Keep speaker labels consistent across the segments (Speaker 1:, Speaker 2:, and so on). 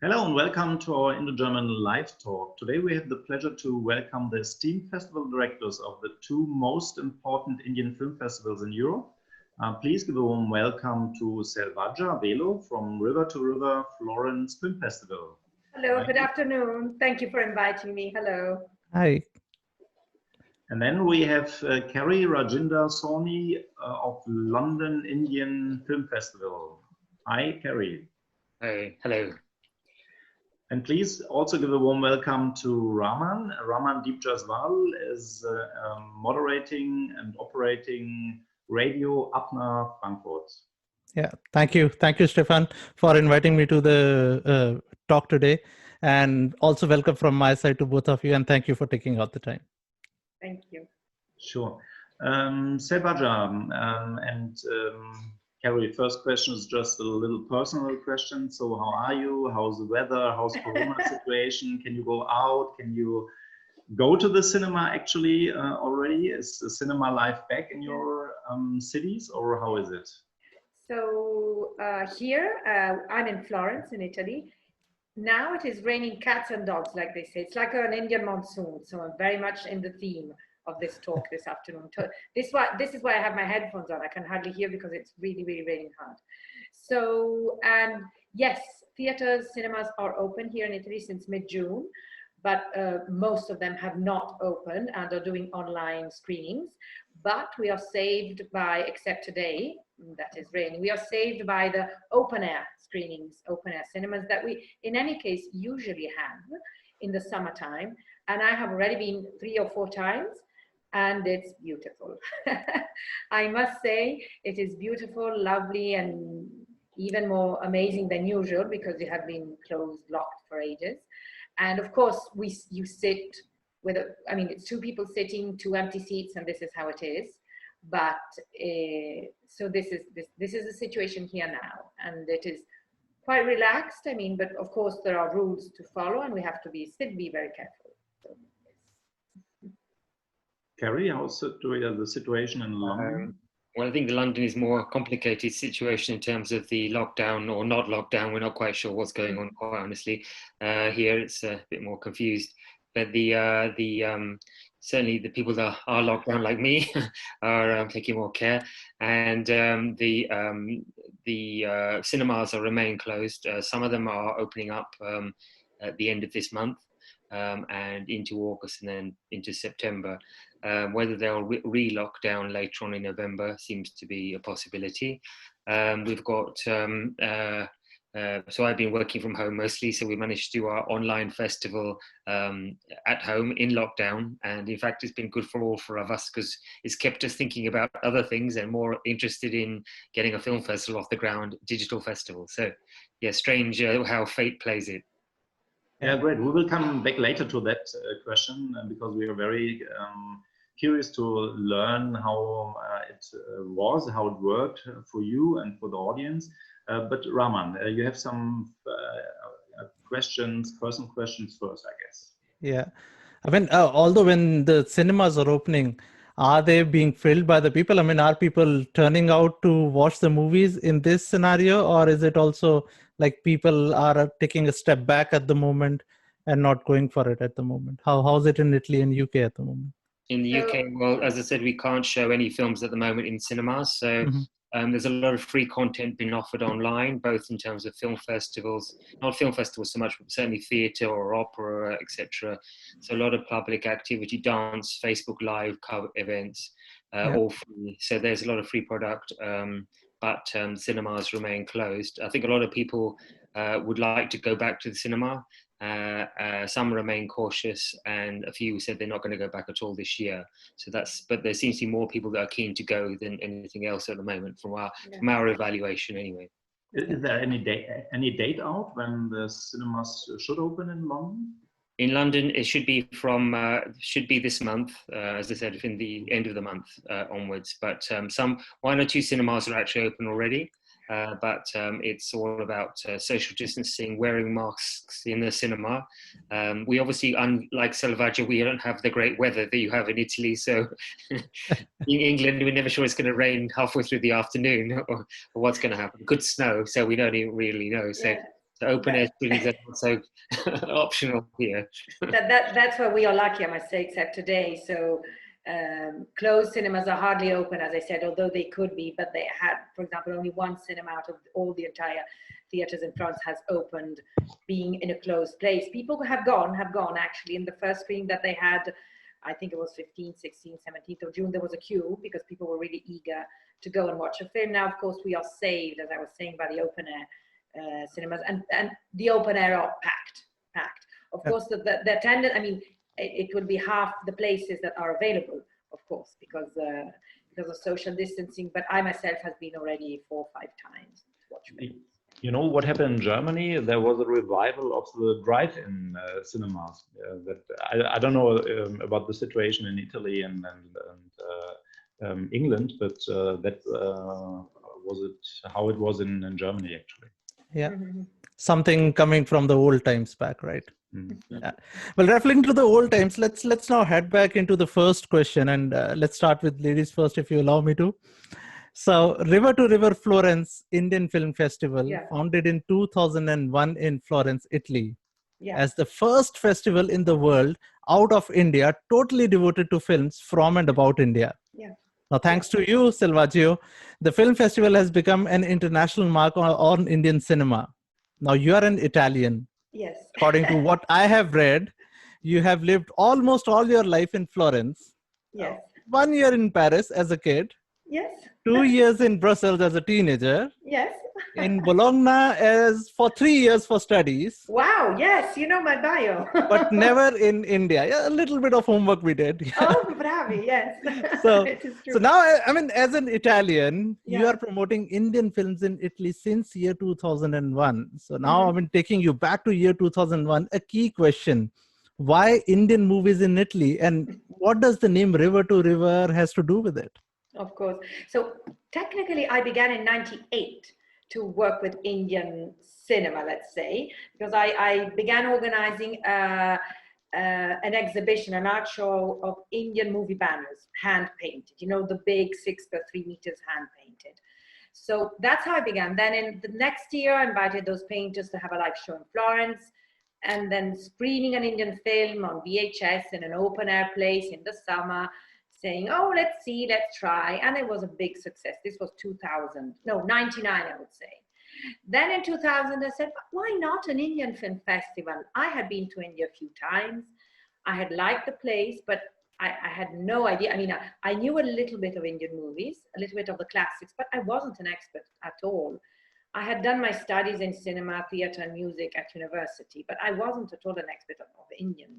Speaker 1: Hello and welcome to our IndoGerman live talk. Today we have the pleasure to welcome the esteemed festival directors of the two most important Indian film festivals in Europe. Please give a warm welcome to Selvaggia, Velo from River to River Florence Film Festival.
Speaker 2: Hello, good afternoon. Thank you for inviting me. Hello.
Speaker 3: Hi.
Speaker 1: And then we have Cary Rajinder Sawhney of London Indian Film Festival. Hi, Cary.
Speaker 4: Hi, hello.
Speaker 1: And please also give a warm welcome to Raman. Raman Deepjaswal is moderating and operating Radio Apna, Frankfurt.
Speaker 3: Yeah, thank you. Thank you, Stefan, for inviting me to the talk today. And also welcome from my side to both of you. And thank you for taking out the time.
Speaker 2: Thank you.
Speaker 1: Sure. Selvaggia and Cary, first question is just a little personal question. So how are you? How's the weather? How's the Corona situation? Can you go out? Can you go to the cinema actually already? Is the cinema life back in your cities, or how is it?
Speaker 2: So here, I'm in Florence in Italy. Now it is raining cats and dogs, like they say. It's like an Indian monsoon. So I'm very much in the theme of this talk this afternoon. This is why I have my headphones on. I can hardly hear because it's really, really raining hard. So, and yes, theaters, cinemas are open here in Italy since mid-June, but most of them have not opened and are doing online screenings. But we are saved by, except today, that is raining, we are saved by the open air screenings, open air cinemas that we, in any case, usually have in the summertime. And I have already been 3 or 4 times, and it's beautiful. I must say, it is beautiful, lovely, and even more amazing than usual because they have been closed, locked for ages. And of course, you sit with, it's 2 people sitting, 2 empty seats, and this is how it is. But so this is the situation here now, and it is quite relaxed. But of course there are rules to follow, and we have to be very careful. So, yes.
Speaker 1: Cary, how's the situation in London?
Speaker 4: Well, I think London is more a complicated situation in terms of the lockdown or not lockdown. We're not quite sure what's going on, quite honestly. Here it's a bit more confused. But certainly the people that are locked down like me are taking more care, and the cinemas are remain closed. Some of them are opening up at the end of this month and into August and then into September. Whether they'll re-lock down later on in November seems to be a possibility. We've got so I've been working from home mostly, so we managed to do our online festival at home in lockdown, and in fact it's been good for all of us because it's kept us thinking about other things and more interested in getting a film festival off the ground, digital festival. So yeah, strange how fate plays it.
Speaker 1: Yeah, great. We will come back later to that question because we are very curious to learn how it was, how it worked for you and for the audience. But Raman, you have some personal questions first, I guess.
Speaker 3: Yeah. Although when the cinemas are opening, are they being filled by the people? Are people turning out to watch the movies in this scenario, or is it also like people are taking a step back at the moment and not going for it at the moment? How's it in Italy and UK at the moment?
Speaker 4: In the UK, well, as I said, we can't show any films at the moment in cinemas. So there's a lot of free content being offered online, both in terms of film festivals, not film festivals so much, but certainly theatre or opera, etc. So a lot of public activity, dance, Facebook Live events, all free. So there's a lot of free product, but cinemas remain closed. I think a lot of people would like to go back to the cinema. Some remain cautious, and a few said they're not going to go back at all this year. So but there seems to be more people that are keen to go than anything else at the moment, from our evaluation anyway.
Speaker 1: Is there any date out when the cinemas should open in London?
Speaker 4: In London, it should be this month, as I said, in the end of the month onwards. But 1 or 2 cinemas are actually open already. But it's all about social distancing, wearing masks in the cinema. We obviously, unlike Selvaggia, we don't have the great weather that you have in Italy. So in England, we're never sure it's going to rain halfway through the afternoon or what's going to happen. Good snow, so we don't even really know. So So open air screenings are also optional here.
Speaker 2: That's where we are lucky, I must say, except today. So closed cinemas are hardly open, as I said, although they could be, but they had, for example, only one cinema out of all the entire theaters in France has opened, being in a closed place. People have gone actually. In the first screening that they had, I think it was 15th, 16th, 17th of June, there was a queue because people were really eager to go and watch a film. Now, of course, we are saved, as I was saying, by the open air cinemas, and the open air are packed. Of course, the attendance, I mean, it will be half the places that are available, of course, because of social distancing, but I myself have been already 4 or 5 times to watch films.
Speaker 1: You know what happened in Germany? There was a revival of the drive-in cinemas. That I don't know about the situation in Italy and England, but that was it how it was in Germany actually.
Speaker 3: Yeah, something coming from the old times back, right? Yeah. Well, referring to the old times, let's now head back into the first question, and let's start with ladies first, if you allow me to. So, River to River Florence Indian Film Festival, founded in 2001 in Florence, Italy, as the first festival in the world out of India, totally devoted to films from and about India. Now, thanks to you, Selvaggia, the film festival has become an international mark on Indian cinema. Now, you are an Italian.
Speaker 2: Yes.
Speaker 3: According to what I have read, you have lived almost all your life in Florence.
Speaker 2: Yes.
Speaker 3: 1 year in Paris as a kid.
Speaker 2: Yes.
Speaker 3: 2 years in Brussels as a teenager.
Speaker 2: Yes.
Speaker 3: In Bologna for 3 years for studies.
Speaker 2: Wow, yes, you know my bio.
Speaker 3: But never in India. Yeah, a little bit of homework we did.
Speaker 2: Oh, bravi, yes.
Speaker 3: So now, I mean, as an Italian, you are promoting Indian films in Italy since year 2001. So now, I mean, taking you back to year 2001, a key question. Why Indian movies in Italy? And what does the name River to River has to do with it?
Speaker 2: Of course. So technically, I began in '98 to work with Indian cinema, let's say, because I began organizing an exhibition, an art show of Indian movie banners, hand painted, you know, the big 6 by 3 meters hand painted. So that's how I began. Then in the next year, I invited those painters to have a live show in Florence, and then screening an Indian film on VHS in an open air place in the summer, saying, oh, let's see, let's try. And it was a big success. This was 99, I would say. Then in 2000, I said, why not an Indian film festival? I had been to India a few times. I had liked the place, but I had no idea. I mean, I knew a little bit of Indian movies, a little bit of the classics, but I wasn't an expert at all. I had done my studies in cinema, theater, and music at university, but I wasn't at all an expert of Indian.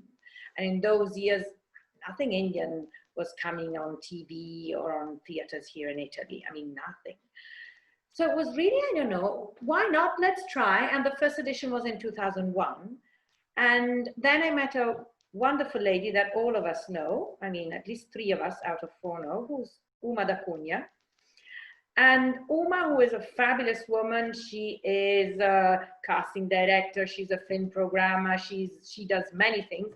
Speaker 2: And in those years, nothing Indian was coming on TV or on theaters here in Italy. I mean, nothing. So it was really, I don't know, why not? Let's try. And the first edition was in 2001. And then I met a wonderful lady that all of us know. I mean, at least 3 of us out of 4 know, who's Uma D'Acunha. And Uma, who is a fabulous woman, she is a casting director, she's a film programmer, she does many things.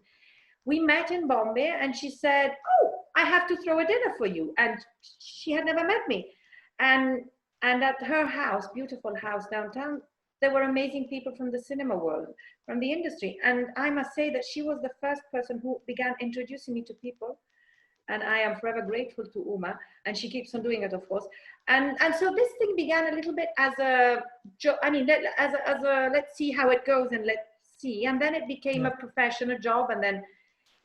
Speaker 2: We met in Bombay and she said, oh, I have to throw a dinner for you. And she had never met me. And at her house, beautiful house downtown, there were amazing people from the cinema world, from the industry. And I must say that she was the first person who began introducing me to people. And I am forever grateful to Uma. And she keeps on doing it, of course. And so this thing began a little bit as a joke. I mean, as a let's see how it goes and let's see. And then it became a professional job. And then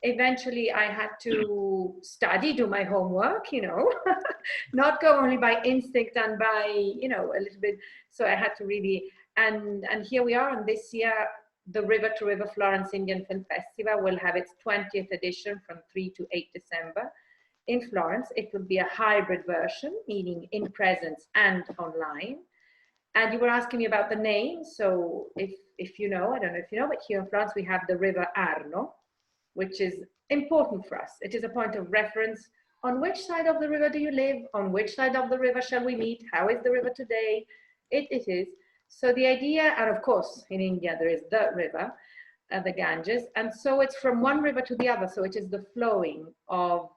Speaker 2: eventually I had to study, do my homework, you know, not go only by instinct and by, you know, a little bit. So I had to really, and here we are. And this year, the River to River Florence Indian Film Festival will have its 20th edition from 3 to 8 December in Florence. It will be a hybrid version, meaning in presence and online. And you were asking me about the name. So if you know, I don't know if you know, but here in Florence, we have the River Arno, which is important for us. It is a point of reference. On which side of the river do you live? On which side of the river shall we meet? How is the river today? It is. So the idea, and of course, in India, there is the river, the Ganges. And so it's from one river to the other. So it is the flowing of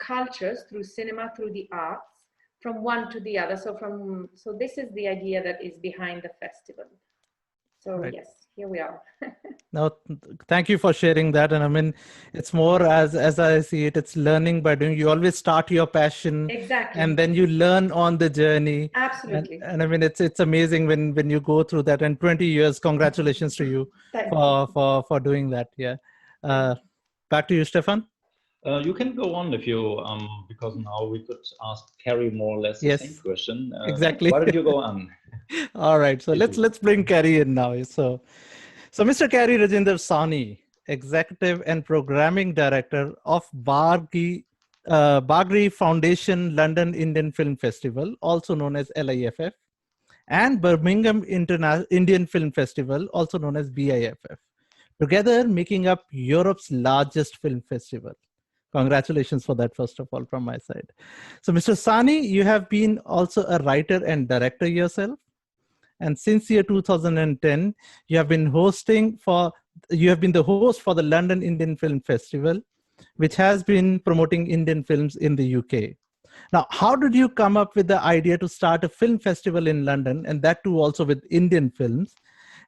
Speaker 2: cultures through cinema, through the arts, from one to the other. So this is the idea that is behind the festival. So
Speaker 3: Right.
Speaker 2: yes, here we are.
Speaker 3: No, thank you for sharing that. And I mean, it's more as I see it, it's learning by doing. You always start your passion,
Speaker 2: Exactly.
Speaker 3: and then you learn on the journey.
Speaker 2: Absolutely.
Speaker 3: And I mean, it's amazing when you go through that. And 20 years, congratulations to you
Speaker 2: Thank you.
Speaker 3: for doing that. Yeah. Back to you, Stefan.
Speaker 1: You can go on if you, because now we could ask Cary more or less the same
Speaker 3: Yes,
Speaker 1: question.
Speaker 3: exactly.
Speaker 1: Why don't you go on?
Speaker 3: All right. So let's bring Cary in now. So Mr. Cary Rajinder Sawhney, Executive and Programming Director of Bagri Foundation London Indian Film Festival, also known as LIFF, and Birmingham Indian Film Festival, also known as BIFF, together making up Europe's largest film festival. Congratulations for that, first of all, from my side. So, Mr. Sawhney, you have been also a writer and director yourself. And since year 2010, you have been the host for the London Indian Film Festival, which has been promoting Indian films in the UK. Now, how did you come up with the idea to start a film festival in London, and that too also with Indian films?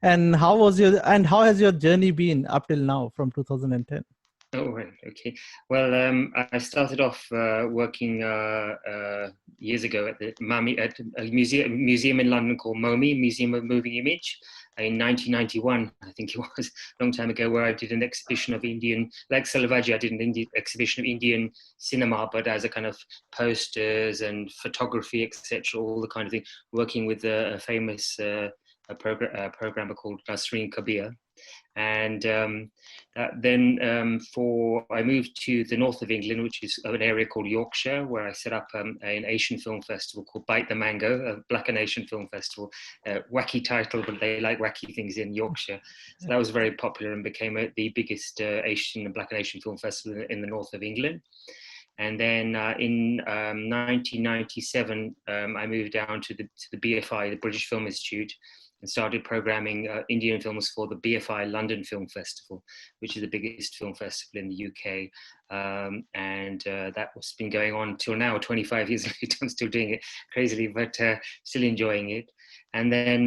Speaker 3: And how has your journey been up till now from 2010?
Speaker 4: Oh, right. Okay. Well, I started off working years ago at a museum in London called MoMI, Museum of Moving Image, in 1991, I think it was, a long time ago, where I did an exhibition of Indian, like Selvaggia, I did an exhibition of Indian cinema, but as a kind of posters and photography, etc., all the kind of thing, working with a famous programmer called Nasreen Kabir. And then I moved to the north of England, which is an area called Yorkshire, where I set up an Asian film festival called Bite the Mango, a Black and Asian film festival. Wacky title, but they like wacky things in Yorkshire. So that was very popular and became the biggest Asian and Black and Asian film festival in the north of England. And then in 1997, I moved down to the BFI, the British Film Institute, and started programming Indian films for the BFI London Film Festival, which is the biggest film festival in the UK. And that's been going on till now, 25 years later. I'm still doing it crazily, but still enjoying it. And then,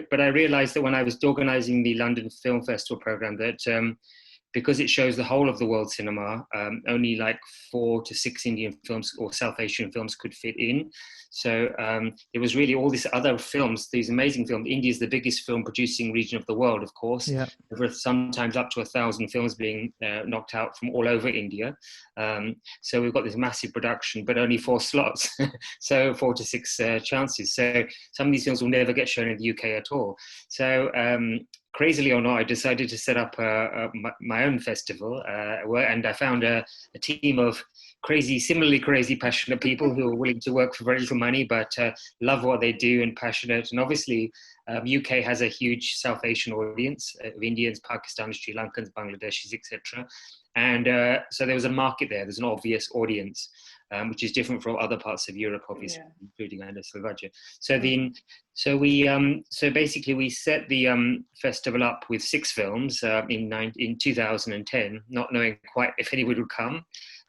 Speaker 4: but I realized that when I was organizing the London Film Festival program that because it shows the whole of the world cinema, only like 4 to 6 Indian films or South Asian films could fit in. So it was really all these other films, these amazing films. India is the biggest film producing region of the world, of course. Yeah. Over sometimes up to 1,000 films being knocked out from all over India. So we've got this massive production, but only 4 slots. So 4 to 6 chances. So some of these films will never get shown in the UK at all. So crazily or not, I decided to set up my own festival, and I found a team of similarly crazy, passionate people who are willing to work for very little money, but love what they do and passionate. And obviously, UK has a huge South Asian audience of Indians, Pakistanis, Sri Lankans, Bangladeshis, etc. And so there was a market there. There's an obvious audience, which is different from other parts of Europe, obviously, including Selvaggia. So basically we set the festival up with 6 films in 2010, not knowing quite if anyone would come.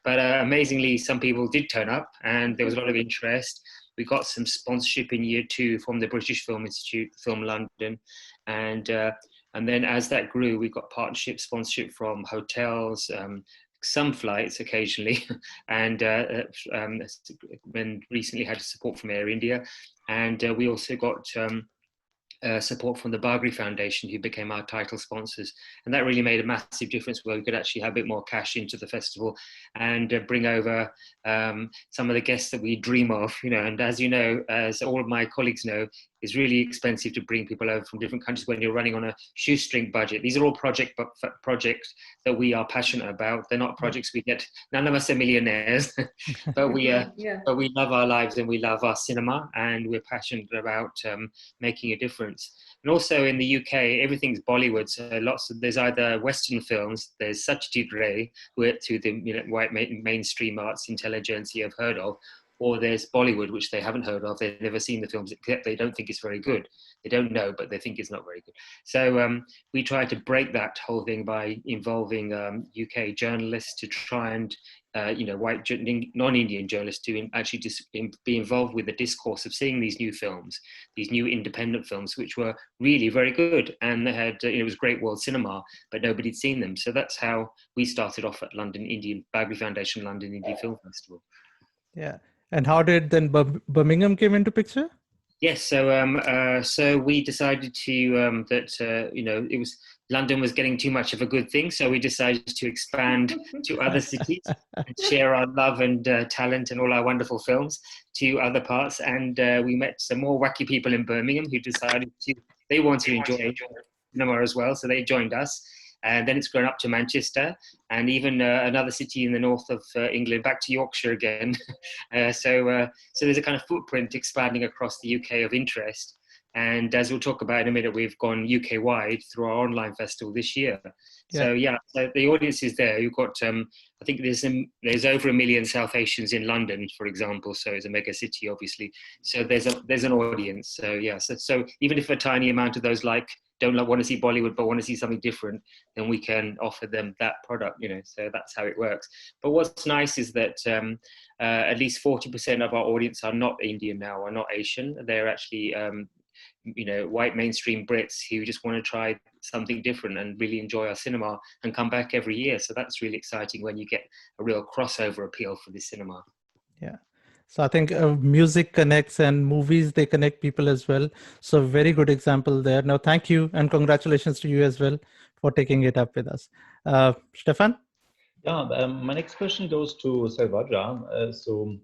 Speaker 4: But amazingly, some people did turn up and there was a lot of interest. We got some sponsorship in year 2 from the British Film Institute, Film London. And then as that grew, we got partnership, sponsorship from hotels, some flights occasionally, and when recently had support from Air India. And we also got support from the Bagri Foundation, who became our title sponsors. And that really made a massive difference, where we could actually have a bit more cash into the festival and bring over some of the guests that we dream of, and as you know, as all of my colleagues know, it's really expensive to bring people over from different countries when you're running on a shoestring budget. These are all projects that we are passionate about. They're not projects we get. None of us are millionaires, but we love our lives and we love our cinema, and we're passionate about making a difference. And also in the UK, everything's Bollywood. So there's either Western films. There's Satyajit Ray, who the white mainstream arts intelligentsia have heard of, or there's Bollywood, which they haven't heard of. They've never seen the films, except they don't think it's very good. They don't know, but they think it's not very good. So we try to break that whole thing by involving UK journalists to try and, white non-Indian journalists to actually just be involved with the discourse of seeing these new films, these new independent films, which were really very good. And they had, it was great world cinema, but nobody'd seen them. So that's how we started off at London Indian Bagley Foundation London Indie Film Festival.
Speaker 3: Yeah. And how did then Birmingham came into picture?
Speaker 4: Yes, so we decided to it was London was getting too much of a good thing, so we decided to expand to other cities and share our love and talent and all our wonderful films to other parts. And we met some more wacky people in Birmingham who decided they want to enjoy cinema as well, so they joined us. And then it's grown up to Manchester and even another city in the north of England, back to Yorkshire again. So there's a kind of footprint expanding across the UK of interest. And as we'll talk about in a minute, we've gone UK-wide through our online festival this year. Yeah. So the audience is there. You've got, I think there's over 1 million South Asians in London, for example. So it's a mega city, obviously. So there's an audience. So yeah, so even if a tiny amount of those don't want to see Bollywood but want to see something different, then we can offer them that product, so that's how it works. But what's nice is that at least 40% of our audience are not Indian now, are not Asian. They're actually white mainstream Brits who just want to try something different and really enjoy our cinema and come back every year. So that's really exciting when you get a real crossover appeal for the cinema.
Speaker 3: Yeah. So I think music connects and movies, they connect people as well. So very good example there. Now, thank you and congratulations to you as well for taking it up with us. Stefan?
Speaker 1: Yeah, my next question goes to Selvaggia.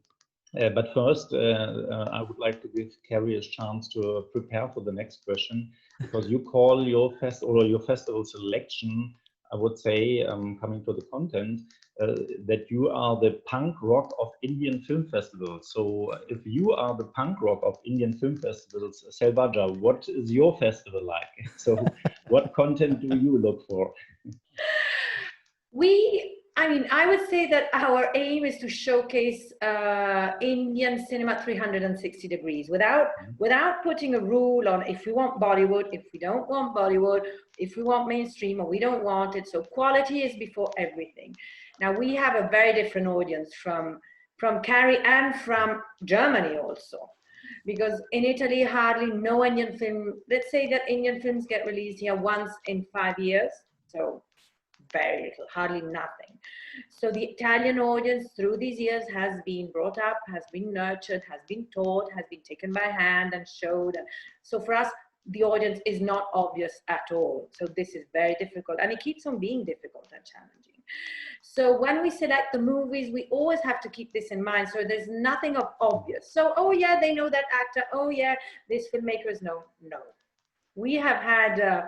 Speaker 1: But first, I would like to give Cary a chance to prepare for the next question, because you call your festival selection, I would say, coming to the content, that you are the punk rock of Indian film festivals. So if you are the punk rock of Indian film festivals, Selvaggia, what is your festival like? So what content do you look for?
Speaker 2: I would say that our aim is to showcase Indian cinema 360 degrees without putting a rule on if we want Bollywood, if we don't want Bollywood, if we want mainstream or we don't want it. So quality is before everything. Now we have a very different audience from Cary and from Germany also, because in Italy hardly no Indian film. Let's say that Indian films get released here once in 5 years. So very little, hardly nothing. So the Italian audience through these years has been brought up, has been nurtured, has been taught, has been taken by hand and showed. So for us, the audience is not obvious at all. So this is very difficult, and it keeps on being difficult and challenging. So when we select the movies, we always have to keep this in mind. So there's nothing of obvious. So, oh yeah, they know that actor. Oh yeah, this filmmakers know. No. We have had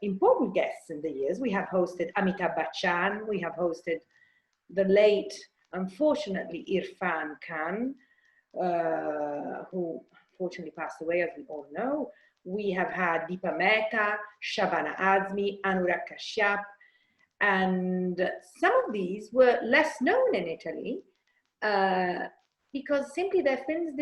Speaker 2: important guests in the years. We have hosted Amitabh Bachchan. We have hosted the late, unfortunately, Irfan Khan, who fortunately passed away, as we all know. We have had Deepa Mehta, Shabana Azmi, Anurag Kashyap, and some of these were less known in Italy because simply their films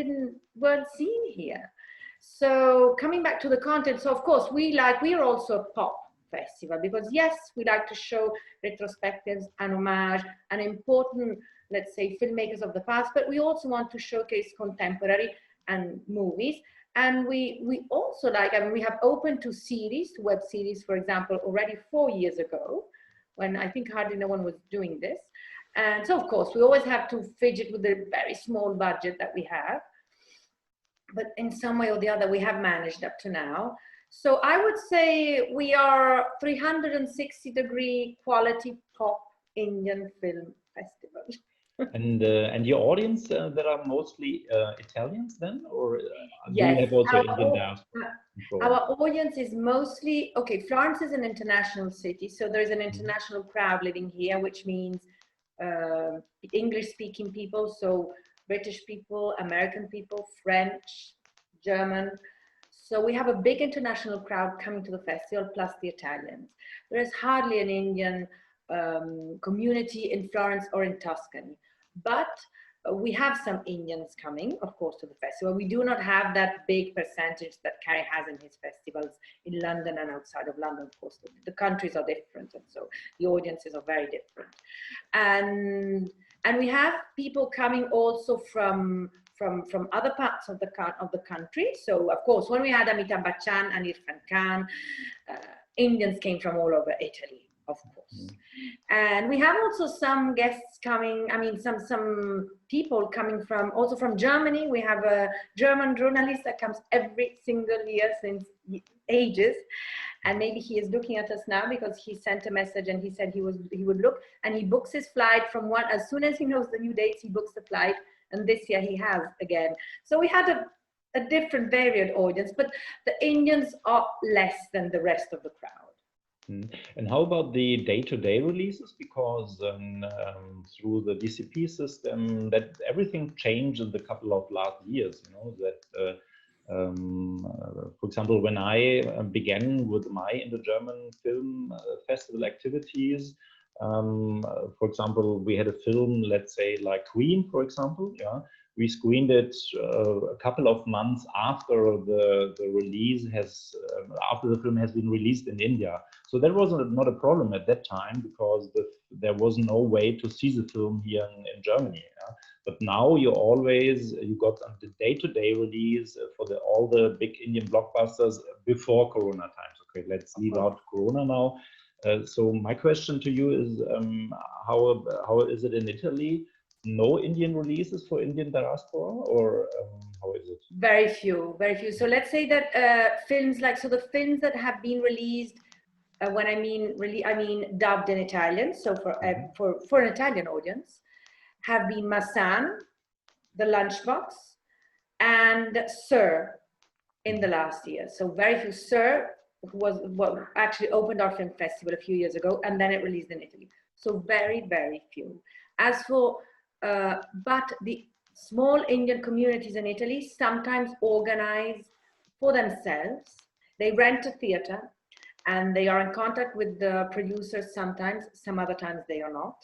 Speaker 2: weren't seen here. So coming back to the content, so of course we are also a pop festival, because yes, we like to show retrospectives and homage and important, let's say, filmmakers of the past, but we also want to showcase contemporary and movies. And we also we have opened to series, to web series, for example, already 4 years ago, when I think hardly no one was doing this. And so of course we always have to fidget with the very small budget that we have. But in some way or the other, we have managed up to now. So I would say we are 360-degree quality pop Indian film festival.
Speaker 1: And your audience, there are mostly Italians then, or
Speaker 2: yes,
Speaker 1: do you have also Indian diaspora?
Speaker 2: Our audience is mostly, okay, Florence is an international city, so there's an international crowd living here, which means English-speaking people, so British people, American people, French, German. So we have a big international crowd coming to the festival, plus the Italians. There is hardly an Indian community in Florence or in Tuscany. But we have some Indians coming, of course, to the festival. We do not have that big percentage that Cary has in his festivals in London and outside of London. Of course, the countries are different, and so the audiences are very different. And we have people coming also from other parts of the country. So, of course, when we had Amitabh Bachchan and Irfan Khan, Indians came from all over Italy, of course. And we have also some guests coming, I mean, some people coming also from Germany. We have a German journalist that comes every single year since ages. And maybe he is looking at us now because he sent a message and he said he would look, and he books his flight from as soon as he knows the new dates, he books the flight. And this year he has again. So we had a different varied audience, but the Indians are less than the rest of the crowd.
Speaker 5: And how about the day-to-day releases? Because through the DCP system, that everything changed in the couple of last years. You know that, for example, when I began with my IndoGerman film festival activities, for example, we had a film, let's say, like Queen, for example. Yeah, we screened it a couple of months after the release after the film has been released in India. So that was not a problem at that time because there was no way to see the film here in Germany. Yeah? But now you got the day-to-day release for all the big Indian blockbusters before Corona times. Okay, let's leave out Corona now. So my question to you is, how is it in Italy? No Indian releases for Indian diaspora, or how is it?
Speaker 2: Very few, very few. So let's say that the films that have been released, when I mean dubbed in Italian, so for an Italian audience, have been Masan, The Lunchbox, and Sir in the last year. So very few. Sir was what actually opened our film festival a few years ago, and then it released in Italy. So very, very few. As for but the small Indian communities in Italy sometimes organize for themselves. They rent a theater and they are in contact with the producers sometimes, some other times they are not.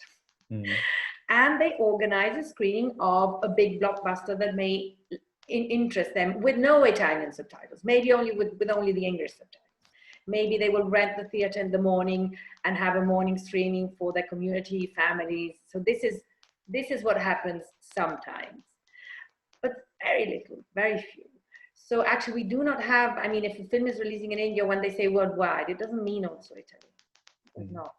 Speaker 2: And they organize a screening of a big blockbuster that may interest them with no Italian subtitles, maybe only with only the English subtitles. Maybe they will rent the theater in the morning and have a morning streaming for their community, families. So this is what happens sometimes, but very little, very few. So actually we do not have, I mean, if a film is releasing in India, when they say worldwide, it doesn't mean also Italy. It's not.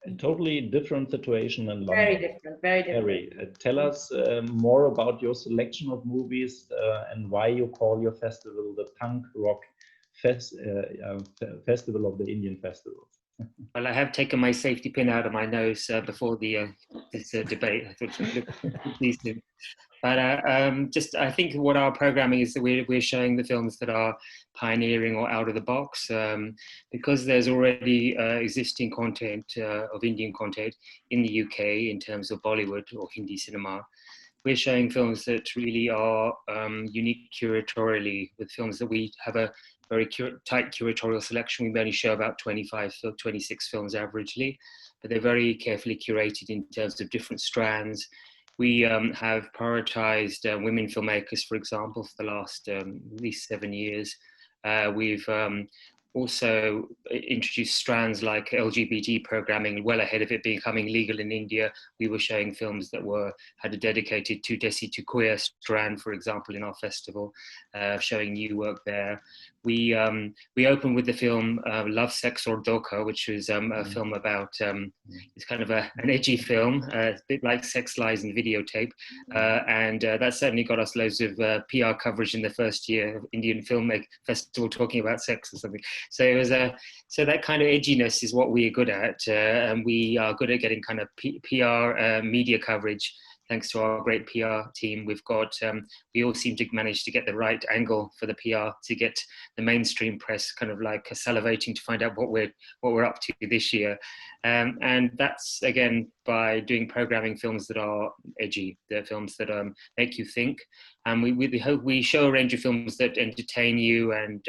Speaker 5: A totally different situation in London.
Speaker 2: Very different, very different.
Speaker 5: Cary, tell us more about your selection of movies and why you call your festival the Punk Rock Festival of the Indian Festivals.
Speaker 4: Well, I have taken my safety pin out of my nose before this debate. I thought it looked decent. But I think what our programming is that we're showing the films that are pioneering or out of the box, because there's already existing content of Indian content in the UK in terms of Bollywood or Hindi cinema. We're showing films that really are unique curatorially, with films that we have a very tight curatorial selection. We only show about 25 or 26 films averagely, but they're very carefully curated in terms of different strands. We have prioritized women filmmakers, for example, for the last at least 7 years. We've also introduced strands like LGBT programming well ahead of it becoming legal in India. We were showing films that had a dedicated to Desi to queer strand, for example, in our festival, showing new work there. We opened with the film Love, Sex or Dhokha, which was a film about, it's kind of an edgy film, a bit like Sex, Lies and Videotape. And that certainly got us loads of PR coverage in the first year of Indian Film Festival talking about sex or something. So it was so that kind of edginess is what we are good at, and we are good at getting kind of PR media coverage. Thanks to our great PR team, we've got, we all seem to manage to get the right angle for the PR to get the mainstream press kind of like salivating to find out what we're up to this year. And that's, again, by doing programming films that are edgy, they're films that make you think. And we hope we show a range of films that entertain you and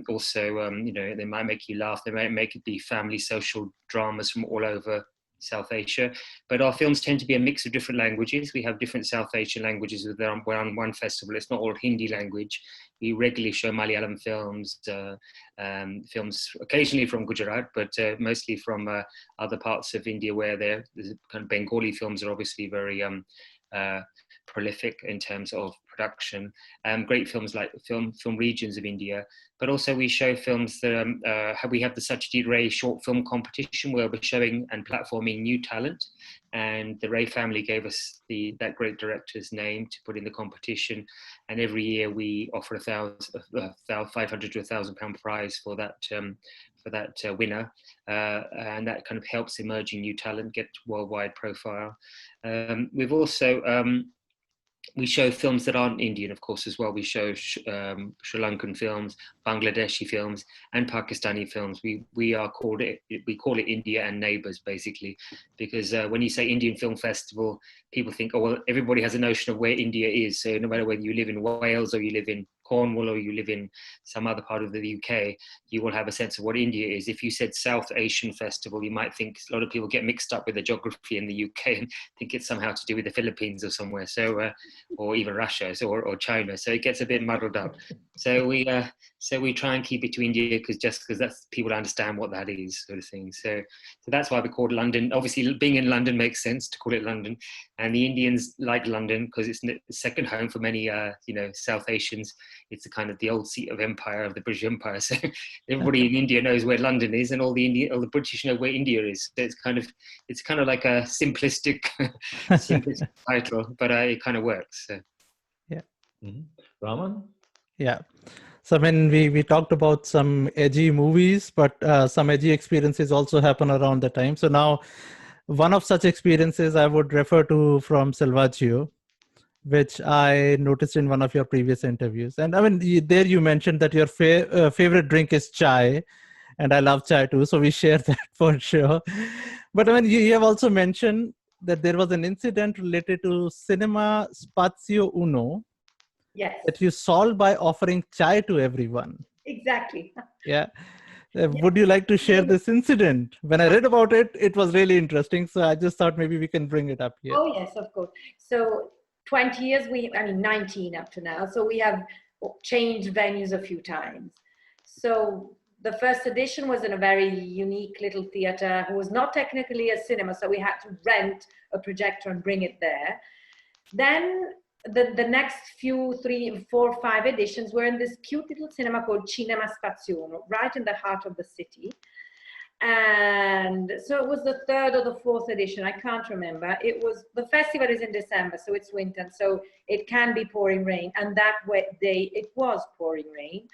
Speaker 4: also, you know, they might make you laugh. They might make it be family social dramas from all over South Asia. But our films tend to be a mix of different languages. We have different South Asian languages. We're on one festival. It's not all Hindi language. We regularly show Malayalam films, films occasionally from Gujarat, but mostly from other parts of India where the kind of Bengali films are obviously very prolific in terms of production. Great films like film regions of India, but also we show films that we have the Satyajit Ray short film competition where we're showing and platforming new talent, and the Ray family gave us that great director's name to put in the competition, and every year we offer a 500 to £1,000 prize for that winner, and that kind of helps emerging new talent get worldwide profile. We've also we show films that aren't Indian, of course, as well. We show Sri Lankan films, Bangladeshi films, and Pakistani films. We call it India and neighbours, basically, because when you say Indian Film Festival, people think, oh well, everybody has a notion of where India is. So no matter whether you live in Wales or you live in Cornwall or you live in some other part of the UK, you will have a sense of what India is. If you said South Asian Festival, you might think a lot of people get mixed up with the geography in the UK and think it's somehow to do with the Philippines or somewhere, so or even Russia, or China. So it gets a bit muddled up. So we try and keep it to India because that's people understand what that is, sort of thing. So that's why we called London. Obviously, being in London makes sense to call it London, and the Indians like London because it's the second home for many South Asians. It's a kind of the old seat of empire of the British Empire. So everybody in India knows where London is, and all the British know where India is. So it's kind of like a simplistic title, but it kind of works. So.
Speaker 3: Yeah.
Speaker 5: Mm-hmm. Raman?
Speaker 3: Yeah. So I mean, we talked about some edgy movies, but some edgy experiences also happen around the time. So now, one of such experiences I would refer to from Selvaggia, which I noticed in one of your previous interviews. And I mean, there you mentioned that your favorite drink is chai, and I love chai too, so we share that for sure. But I mean, you have also mentioned that there was an incident related to Cinema Spazio Uno.
Speaker 2: Yes.
Speaker 3: That you solved by offering chai to everyone.
Speaker 2: Exactly.
Speaker 3: Yeah. Would you like to share this incident? When I read about it, it was really interesting. So I just thought maybe we can bring it up here.
Speaker 2: Oh, yes, of course. So 20 years, 19 up to now. So we have changed venues a few times. So the first edition was in a very unique little theater who was not technically a cinema. So we had to rent a projector and bring it there. Then the next few 3, 4, 5 editions were in this cute little cinema called Cinema Spazio Uno, right in the heart of the city. And so it was the 3rd or the 4th edition, I can't remember. The festival is in December, so it's winter, so it can be pouring rain. And that day it was pouring rain.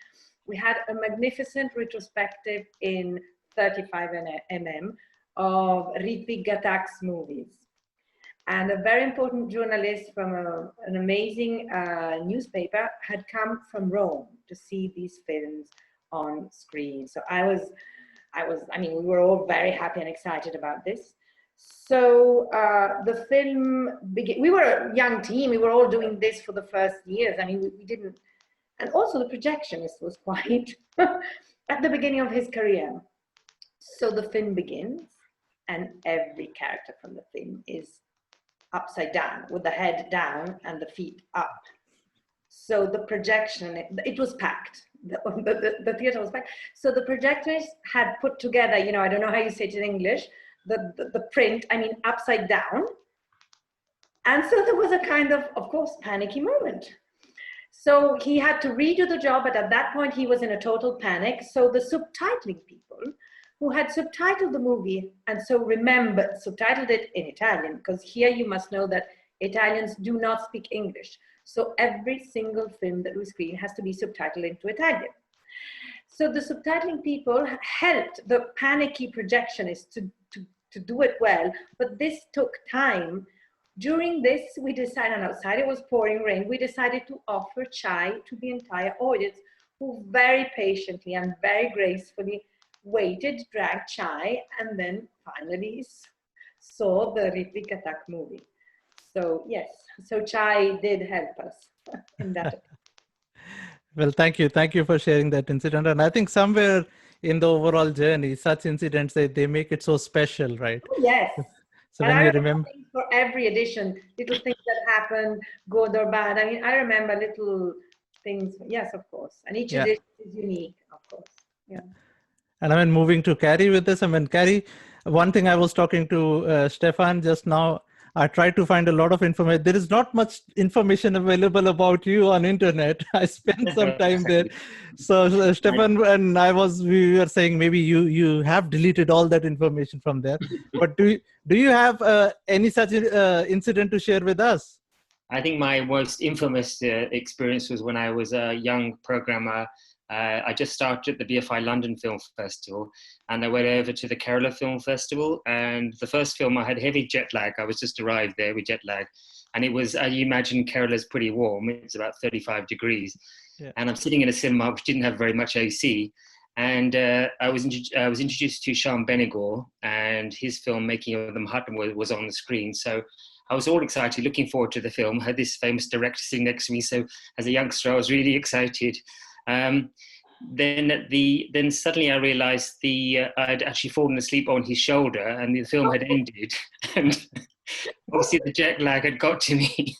Speaker 2: We had a magnificent retrospective in 35 mm of Ritvik Ghatak's movies. And a very important journalist from an amazing newspaper had come from Rome to see these films on screen. So we were all very happy and excited about this. So the film began. We were a young team. We were all doing this for the first years. I mean, we didn't. And also the projectionist was quite at the beginning of his career. So the film begins, and every character from the film is upside down, with the head down and the feet up. So the projection, it was packed. The theater was packed. So the projectors had put together, I don't know how you say it in English, the print, upside down. And so there was a kind of course, panicky moment. So he had to redo the job, but at that point he was in a total panic. So the subtitling people who had subtitled the movie and so subtitled it in Italian, because here you must know that Italians do not speak English. So every single film that we screen has to be subtitled into Italian. So the subtitling people helped the panicky projectionists to do it well, but this took time. During this, we decided, and outside it was pouring rain, we decided to offer chai to the entire audience, who very patiently and very gracefully waited, drank chai, and then finally saw the Ritvik Ghatak movie. So yes, so chai did help us in that.
Speaker 3: Well, thank you for sharing that incident. And I think somewhere in the overall journey, such incidents, they make it so special, right?
Speaker 2: Oh, yes.
Speaker 3: So
Speaker 2: And
Speaker 3: when
Speaker 2: I
Speaker 3: you
Speaker 2: remember
Speaker 3: remember,
Speaker 2: things for every edition, little things that happen, good or bad. I mean, I remember little things. Yes, of course. And each
Speaker 3: yeah.
Speaker 2: edition is unique, of course. Yeah.
Speaker 3: And I mean, moving to Cary with this, I mean, Cary, one thing I was talking to Stefan just now, I tried to find a lot of information. There is not much information available about you on internet. I spent some time there. So Stefan and we were saying maybe you have deleted all that information from there. But do you have any such incident to share with us?
Speaker 4: I think my most infamous experience was when I was a young programmer. I just started at the BFI London Film Festival, and I went over to the Kerala Film Festival. And the first film, I had heavy jet lag. I was just arrived there with jet lag, and it was, you imagine Kerala's pretty warm. It's about 35 degrees, yeah. And I'm sitting in a cinema which didn't have very much AC. And I was introduced to Shyam Benegal, and his film Making of the Mahatma was on the screen. So I was all excited, looking forward to the film. I had this famous director sitting next to me, so as a youngster, I was really excited. Then suddenly I realised I'd actually fallen asleep on his shoulder, and the film had ended. And obviously the jet lag had got to me.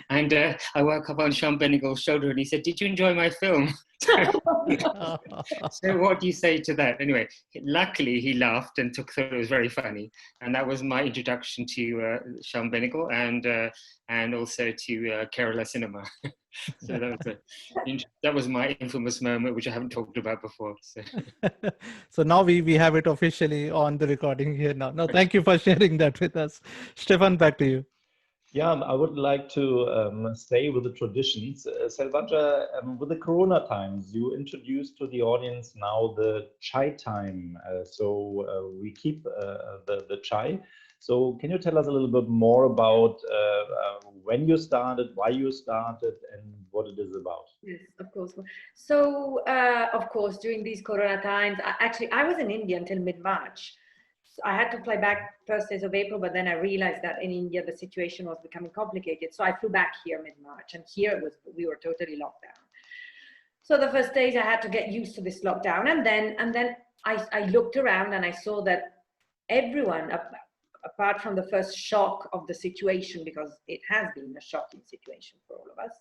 Speaker 4: And I woke up on Shyam Benegal's shoulder, and he said, "Did you enjoy my film?" So what do you say to that? Anyway, luckily he laughed and thought it was very funny, and that was my introduction to Shyam Benegal and also to Kerala cinema. So that was my infamous moment, which I haven't talked about before. So,
Speaker 3: so now we have it officially on the recording here now. No, thank you for sharing that with us. Stefan, back to you.
Speaker 5: Yeah, I would like to stay with the traditions. Selvaggia, with the Corona times, you introduced to the audience now the chai time. So we keep the chai. So can you tell us a little bit more about when you started, why you started, and what it is about?
Speaker 2: Yes, of course. So, of course, during these Corona times, I was in India until mid-March. I had to fly back first days of April, but then I realized that in India the situation was becoming complicated. So I flew back here mid-March, and here we were totally locked down. So the first days I had to get used to this lockdown, and then I looked around and I saw that everyone, apart from the first shock of the situation, because it has been a shocking situation for all of us,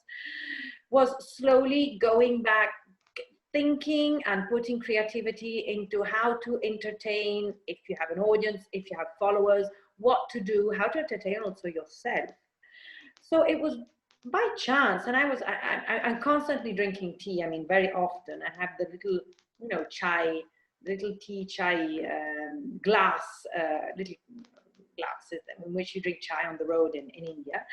Speaker 2: was slowly going back, thinking and putting creativity into how to entertain, if you have an audience, if you have followers, what to do, how to entertain also yourself. So it was by chance, and I'm constantly drinking tea. I mean, very often I have the little, little tea chai glass, little glasses in which you drink chai on the road in India.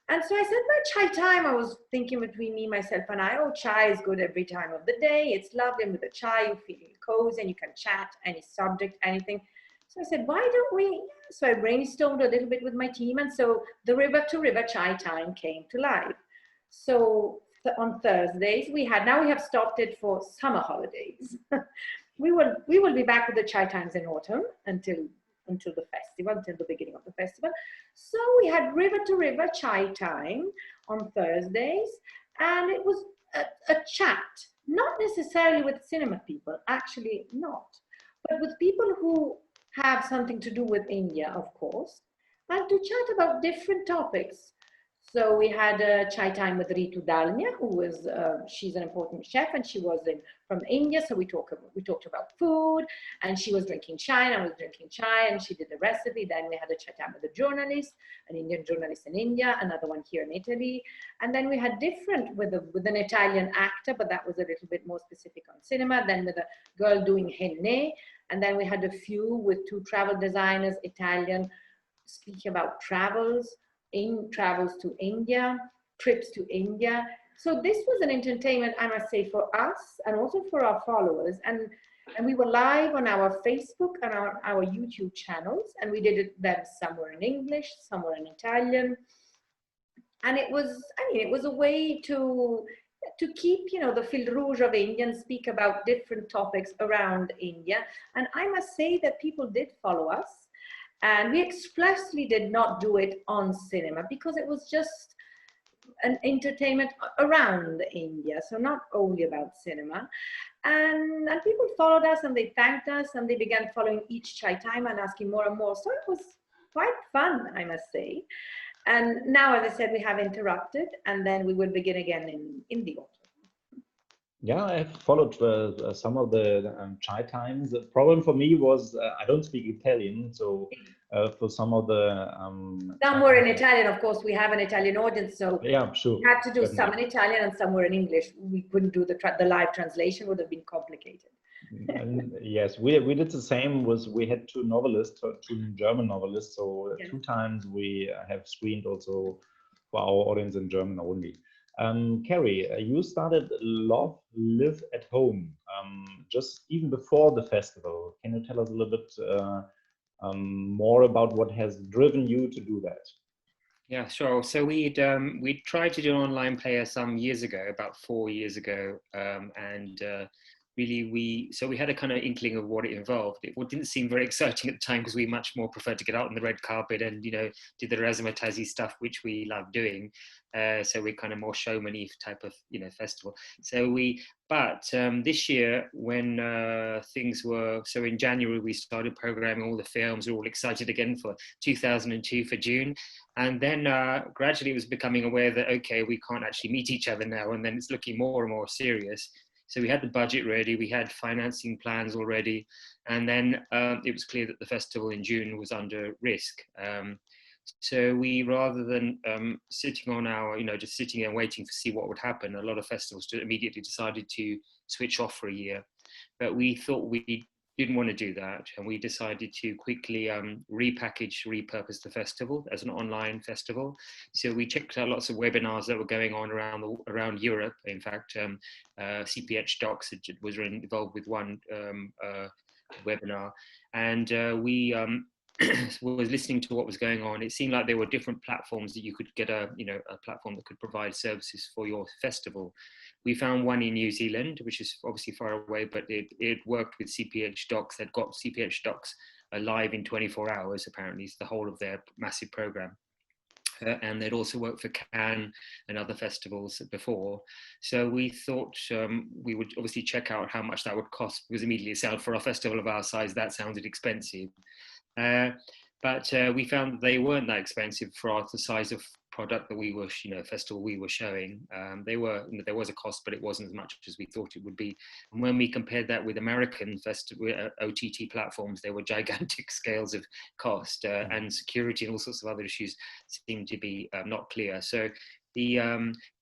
Speaker 2: And so I said, by chai time, I was thinking between me, myself, and I, chai is good every time of the day. It's lovely. And with the chai, you feel cozy and you can chat any subject, anything. So I said, why don't we? So I brainstormed a little bit with my team. And so the river to river chai time came to life. So on Thursdays, we have stopped it for summer holidays. we will be back with the chai times in autumn until the festival, until the beginning of the festival. So we had river to river chai time on Thursdays, and it was a chat, not necessarily with cinema people, actually not, but with people who have something to do with India, of course, and to chat about different topics. So we had a chai time with Ritu Dalmia, who is she's an important chef, and she was from India. So we talked about food, and she was drinking chai, and I was drinking chai, and she did the recipe. Then we had a chai time with a journalist, an Indian journalist in India, another one here in Italy, and then we had different with an Italian actor, but that was a little bit more specific on cinema. Then with a girl doing henné, and then we had a few with two travel designers, Italian, speaking about travels to India, trips to India. So this was an entertainment, I must say, for us and also for our followers. And we were live on our Facebook and our YouTube channels, and we did them somewhere in English, somewhere in Italian. And it was a way to keep, the fil rouge of India and speak about different topics around India. And I must say that people did follow us. And we expressly did not do it on cinema because it was just an entertainment around India, so not only about cinema. And people followed us and they thanked us and they began following each chai time and asking more and more. So it was quite fun, I must say. And now, as I said, we have interrupted and then we will begin again in the autumn.
Speaker 5: Yeah, I've followed some of the chai times. The problem for me was I don't speak Italian, so for some of the
Speaker 2: some were in Italian, of course. We have an Italian audience, so
Speaker 5: yeah, sure,
Speaker 2: we had to do
Speaker 5: definitely.
Speaker 2: some in Italian and some were in English. We couldn't do the live translation; would have been complicated.
Speaker 5: And yes, we did the same. We had two novelists, two German novelists, so
Speaker 2: Yeah.
Speaker 5: 2 times we have screened also for our audience in German only. Cary, you started LIFF at Home just even before the festival. Can you tell us a little bit more about what has driven you to do that?
Speaker 4: Yeah, sure. So we'd tried to do an online player some years ago, about 4 years ago, and really we had a kind of inkling of what it involved. It didn't seem very exciting at the time because we much more preferred to get out on the red carpet and did the razzmatazzy stuff which we love doing. So we're kind of more showman-y type of festival. So but this year when things were, so in January we started programming all the films. We were all excited again for 2002 for June. And then gradually it was becoming aware that, okay, we can't actually meet each other now. And then it's looking more and more serious. So we had the budget ready, we had financing plans already. And then it was clear that the festival in June was under risk. So we, rather than sitting on our, just sitting and waiting to see what would happen, a lot of festivals immediately decided to switch off for a year. But we thought we didn't want to do that, and we decided to quickly repurpose the festival as an online festival. So we checked out lots of webinars that were going on around Europe. In fact, CPH Docs was involved with one webinar, and we was listening to what was going on. It seemed like there were different platforms that you could get a platform that could provide services for your festival. We found one in New Zealand, which is obviously far away, but it worked with CPH Docs. They'd got CPH Docs live in 24 hours, apparently. It's the whole of their massive program. And they'd also worked for Cannes and other festivals before. So we thought we would obviously check out how much that would cost, because immediately it sounded, for a festival of our size, that sounded expensive. But we found that they weren't that expensive for the size of product that we were, festival we were showing. There was a cost, but it wasn't as much as we thought it would be. And when we compared that with American festival OTT platforms, there were gigantic scales of cost, and security and all sorts of other issues seemed to be not clear. So the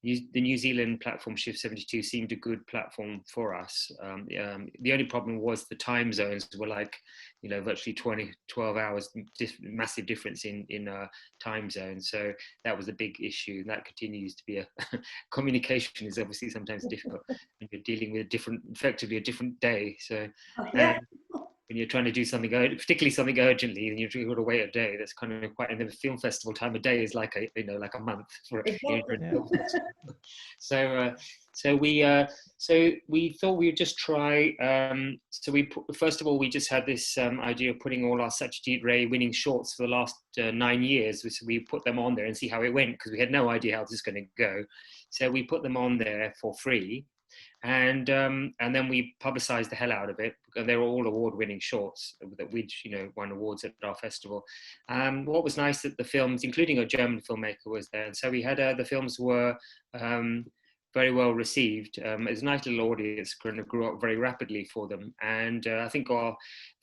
Speaker 4: New Zealand platform Shift 72 seemed a good platform for us. The only problem was the time zones were like, virtually 12 hours, massive difference in time zones. So that was a big issue. And that continues to be communication is obviously sometimes difficult when you're dealing with effectively a different day. So when you're trying to do something, particularly something urgently, and you've got to wait a day, that's kind of quite, and the film festival time a day is like a month for a film festival. So we thought we would just try. First of all, we just had this idea of putting all our Satyajit Ray winning shorts for the last 9 years. So we put them on there and see how it went, because we had no idea how this is going to go. So we put them on there for free. And then we publicized the hell out of it. They were all award-winning shorts that we'd won awards at our festival. What was nice that the films, including a German filmmaker, was there. And so we had the films were very well received. It's a nice little audience, kind of grew up very rapidly for them. And I think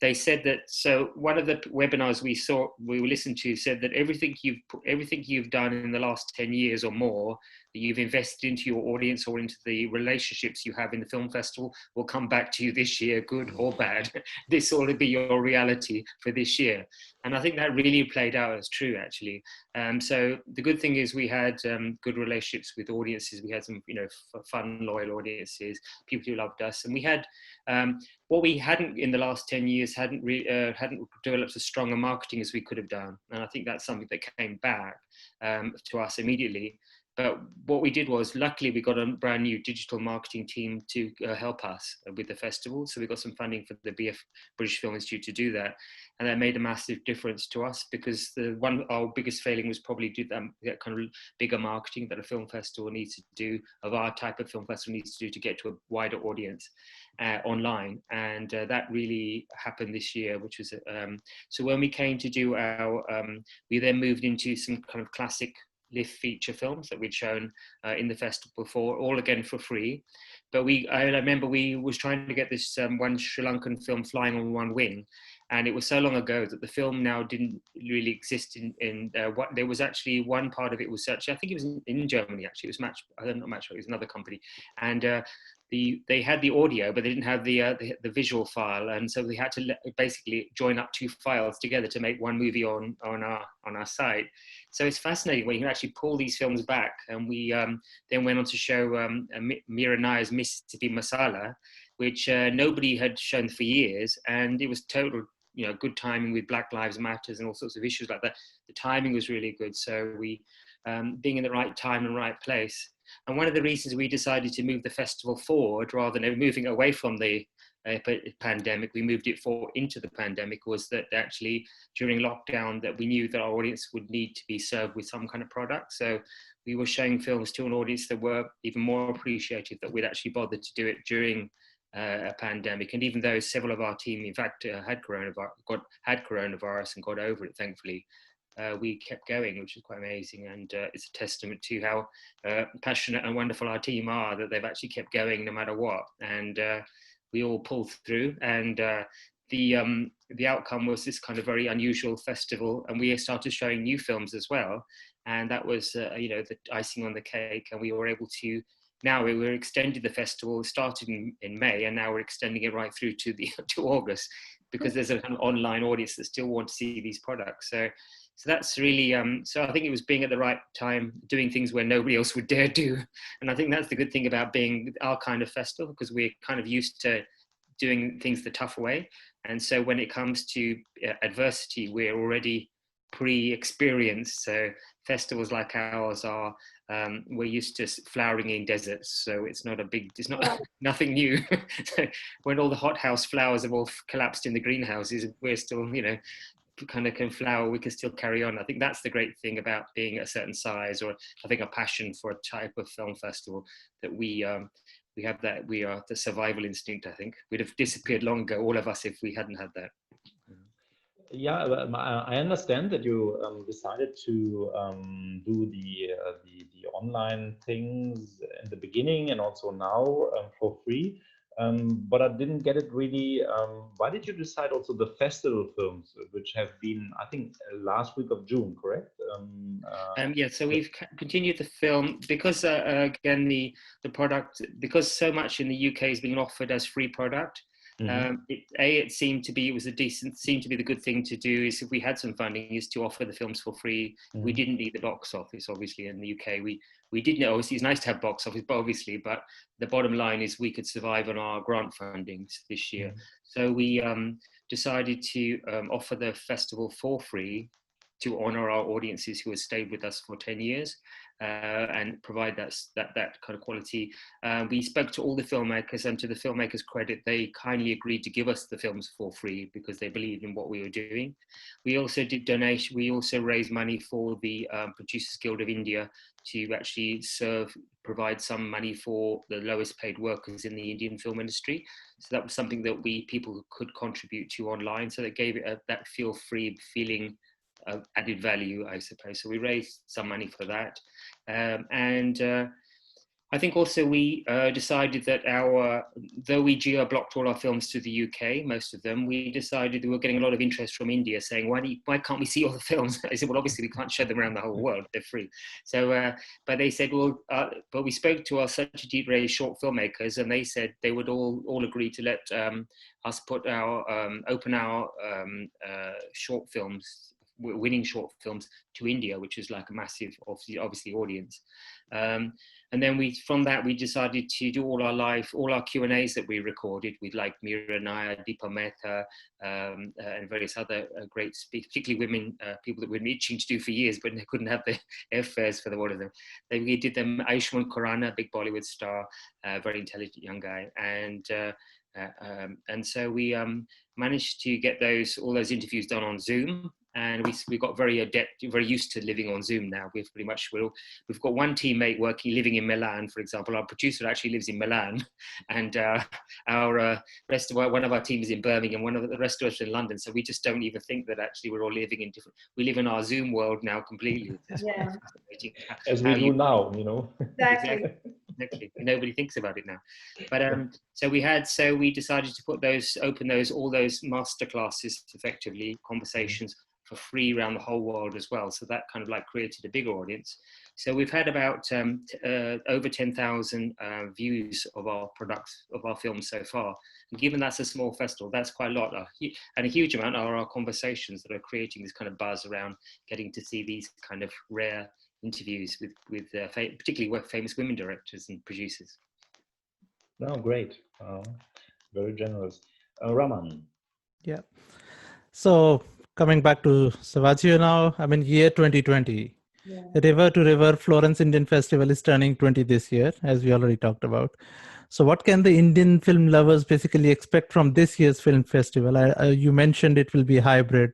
Speaker 4: they said that, so one of the webinars we listened to said that everything you've done in the last 10 years or more, that you've invested into your audience or into the relationships you have in the film festival, will come back to you this year, good or bad. This ought to be your reality for this year. And I think that really played out as true, actually. So the good thing is we had good relationships with audiences. We had some, fun, loyal audiences, people who loved us. And we had, what we hadn't in the last 10 years, hadn't developed as strong a marketing as we could have done. And I think that's something that came back to us immediately. But what we did was, luckily, we got a brand new digital marketing team to help us with the festival. So we got some funding for the BIFF, British Film Institute, to do that. And that made a massive difference to us, because our biggest failing was probably do that kind of bigger marketing that a film festival needs to do, of our type of film festival needs to do, to get to a wider audience online. And that really happened this year, which was, so when we came to do our, we then moved into some kind of classic LIFF feature films that we'd shown in the festival before, all again for free. But I remember we was trying to get this one Sri Lankan film, Flying on One Wing, and it was so long ago that the film now didn't really exist in what there was actually one part of it was actually, I think it was in Germany actually, it was not Match, it was another company, and they had the audio, but they didn't have the visual file, and so we had to basically join up two files together to make one movie on our site. So it's fascinating when you can actually pull these films back. And we then went on to show Mira Nair's Mississippi Masala, which nobody had shown for years, and it was total, good timing with Black Lives Matters and all sorts of issues like that. The timing was really good. So we, being in the right time and right place. And one of the reasons we decided to move the festival forward rather than moving away from the pandemic, we moved it into the pandemic, was that actually during lockdown that we knew that our audience would need to be served with some kind of product. So we were showing films to an audience that were even more appreciative that we'd actually bothered to do it during a pandemic. And even though several of our team, in fact, had coronavirus and got over it, thankfully, we kept going, which is quite amazing. And it's a testament to how passionate and wonderful our team are, that they've actually kept going no matter what. And we all pulled through. And the outcome was this kind of very unusual festival. And we started showing new films as well. And that was, the icing on the cake. And we were able to, now we were extended the festival, started in May, and now we're extending it right through to August, because there's an online audience that still want to see these products. So that's really, so I think it was being at the right time, doing things where nobody else would dare do. And I think that's the good thing about being our kind of festival, because we're kind of used to doing things the tough way. And so when it comes to adversity, we're already pre-experienced. So festivals like ours are, we're used to flowering in deserts. So it's not nothing new. So when all the hothouse flowers have all collapsed in the greenhouses, we're still, kind of can flower, we can still carry on. I think that's the great thing about being a certain size, or I think a passion for a type of film festival, that we have that, we are the survival instinct. I think we'd have disappeared long ago, all of us, if we hadn't had that.
Speaker 5: Yeah, I understand that you decided to do the online things in the beginning and also now for free. But I didn't get it really. Why did you decide also the festival films, which have been, I think, last week of June, correct?
Speaker 4: Yeah, so we've continued the film because, again, the product, because so much in the UK is being offered as free product. It seemed to be, seemed to be the good thing to do, is if we had some funding, is to offer the films for free. We didn't need the box office, obviously, in the UK. We did know, obviously, it's nice to have box office, but obviously, but the bottom line is we could survive on our grant fundings this year. So we decided to offer the festival for free to honor our audiences who have stayed with us for 10 years and provide that kind of quality. We spoke to all the filmmakers, and to the filmmakers' credit, they kindly agreed to give us the films for free because they believed in what we were doing. We also did donation. We also raised money for the Producers Guild of India to actually provide some money for the lowest paid workers in the Indian film industry. So that was something that people could contribute to online. So that gave it that feel-free feeling of added value, I suppose. So we raised some money for that. I think also we decided that though we geo-blocked all our films to the UK, most of them, we decided we were getting a lot of interest from India saying, why can't we see all the films? I said, well, obviously we can't show them around the whole world, they're free. So, but they said, well, but we spoke to our Satyajit Ray short filmmakers, and they said they would all agree to let us open our short films winning short films to India, which is like a massive, obviously audience. And then from that, we decided to do all our Q&As that we recorded with like Mira Nair, Deepa Mehta, and various other great speakers, particularly women, people that we've been itching to do for years, but they couldn't have the airfares for the one of them. We did them, Ayushmann Khurrana, big Bollywood star, very intelligent young guy. And so we managed to get all those interviews done on Zoom. And we got very used to living on Zoom now. We've got one teammate living in Milan, for example. Our producer actually lives in Milan, and one of our team is in Birmingham. The rest of us are in London. So we just don't even think that actually we're all living in different. We live in our Zoom world now completely.
Speaker 2: Yeah.
Speaker 5: As we do now, you know.
Speaker 2: Exactly.
Speaker 4: Exactly. Nobody thinks about it now. But so we decided to open all those masterclasses, effectively conversations, for free around the whole world as well. So that kind of like created a bigger audience. So we've had about over 10,000 views of our products, of our films so far. And given that's a small festival, that's quite a lot. And a huge amount are our conversations that are creating this kind of buzz around getting to see these kind of rare interviews with particularly famous women directors and producers.
Speaker 5: Oh, great. Very generous. Raman.
Speaker 3: Yeah. So coming back to Selvaggia now, I mean, year 2020,
Speaker 2: Yeah.
Speaker 3: River to River Florence Indian Festival is turning 20 this year, as we already talked about. So what can the Indian film lovers basically expect from this year's film festival? You mentioned it will be hybrid.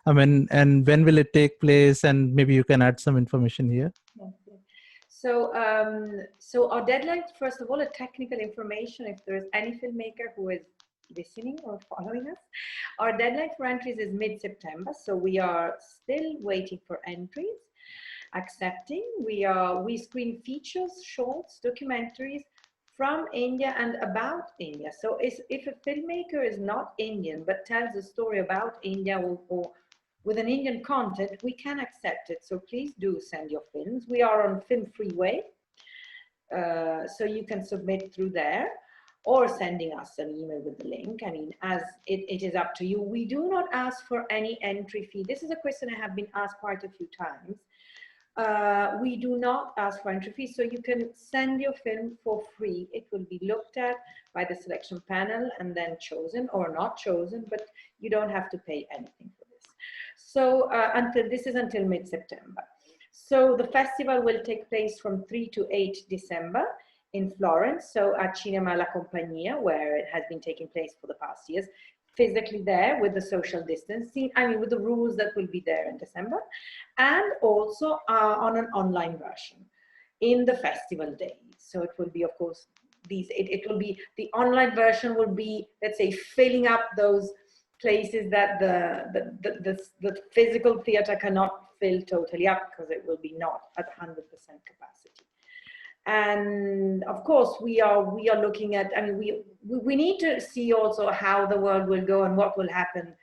Speaker 3: I mean, and when will it take place? And maybe you can add some information here.
Speaker 2: Okay. So, so our deadline, first of all, a technical information, if there is any filmmaker who is listening or following us, our deadline for entries is mid-September. So we are still waiting for entries, accepting. We screen features, shorts, documentaries from India and about India. So if a filmmaker is not Indian but tells a story about India or with an Indian content, we can accept it. So please do send your films. We are on Film Freeway, so you can submit through there, or sending us an email with the link. I mean, as it is up to you. We do not ask for any entry fee. This is a question I have been asked quite a few times. We do not ask for entry fees, so you can send your film for free. It will be looked at by the selection panel and then chosen or not chosen, but you don't have to pay anything for this. So until mid-September. So the festival will take place from 3 to 8 December in Florence, so at Cinema La Compagnia, where it has been taking place for the past years, physically there with the social distancing, I mean with the rules that will be there in December, and also on an online version in the festival days. So it will be, of course, it will be, the online version will be, let's say, filling up those places that the physical theater cannot fill totally up, because it will be not at 100% capacity. And of course, we are looking at, I mean, we need to see also how the world will go and what will happen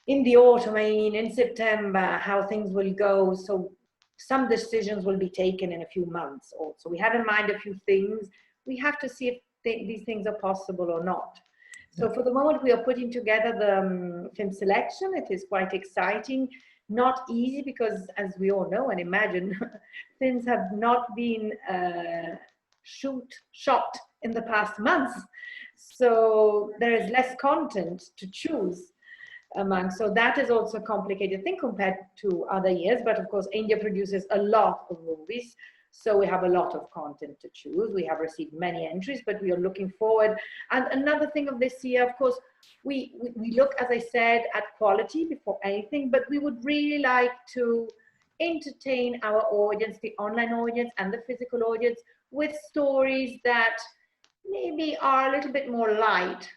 Speaker 2: in the autumn, I mean, in September, how things will go. So some decisions will be taken in a few months also. We have in mind a few things. We have to see if these things are possible or not. So for the moment, we are putting together the film selection. It is quite exciting. Not easy, because as we all know and imagine, films have not been shot in the past months. So there is less content to choose among. So that is also a complicated thing compared to other years. But of course, India produces a lot of movies. So we have a lot of content to choose. We have received many entries, but we are looking forward. And another thing of this year, of course, we look, as I said, at quality before anything, but we would really like to entertain our audience, the online audience and the physical audience, with stories that maybe are a little bit more light,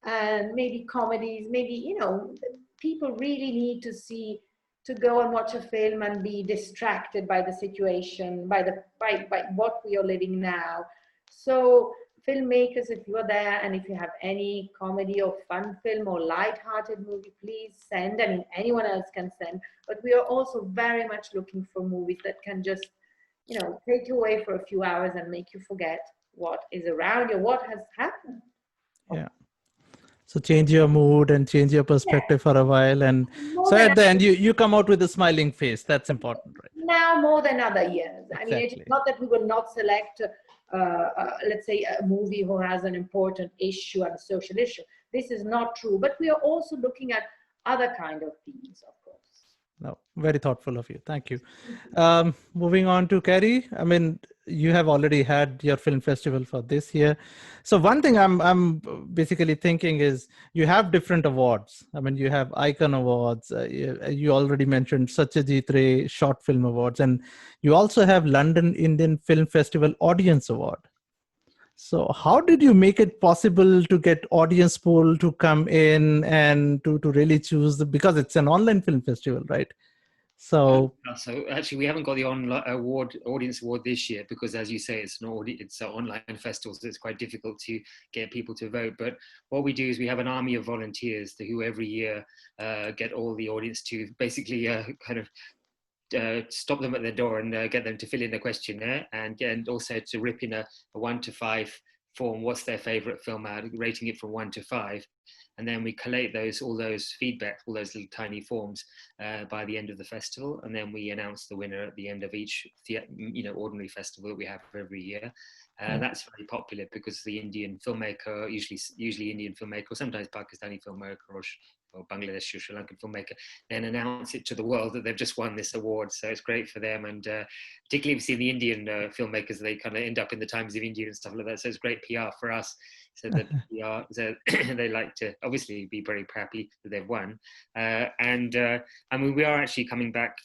Speaker 2: and maybe comedies, maybe, you know, people really need to go and watch a film and be distracted by the situation, by what we are living now. So filmmakers, if you are there and if you have any comedy or fun film or light-hearted movie, please send. I mean, anyone else can send, but we are also very much looking for movies that can just, you know, take you away for a few hours and make you forget what is around you, what has happened.
Speaker 3: Yeah. So change your mood and change your perspective for a while. And
Speaker 2: More
Speaker 3: so
Speaker 2: than
Speaker 3: at the end, you come out with a smiling face. That's important, right?
Speaker 2: now more than other years. I mean, it's
Speaker 3: Exactly.
Speaker 2: not that we will not select, let's say, a movie who has an important issue and a social issue. This is not true, but we are also looking at other kind of themes, of course.
Speaker 3: No, very thoughtful of you. Thank you. Moving on to Cary. I mean, you have already had your film festival for this year. So one thing I'm basically thinking is you have different awards. I mean, you have Icon Awards. You already mentioned Satyajit Ray Short Film Awards, and you also have London Indian Film Festival Audience Award. So how did you make it possible to get audience poll to come in and to really choose because it's an online film festival, right? So
Speaker 4: actually, we haven't got the audience award this year because, as you say, it's an online festival, so it's quite difficult to get people to vote. But what we do is we have an army of volunteers who every year get all the audience to basically kind of stop them at their door and get them to fill in a questionnaire and also to rip in a 1 to 5 form. What's their favorite film out, rating it from 1 to 5. And then we collate all those feedback, all those little tiny forms by the end of the festival. And then we announce the winner at the end of each ordinary festival that we have every year. That's very popular because the Indian filmmaker, usually Indian filmmaker, or sometimes Pakistani filmmaker or Bangladeshi or Sri Lankan filmmaker, then announce it to the world that they've just won this award. So it's great for them. And particularly if you see the Indian filmmakers, they kind of end up in the Times of India and stuff like that. So it's great PR for us. So that they like to obviously be very happy that they've won. I mean, we are actually coming back,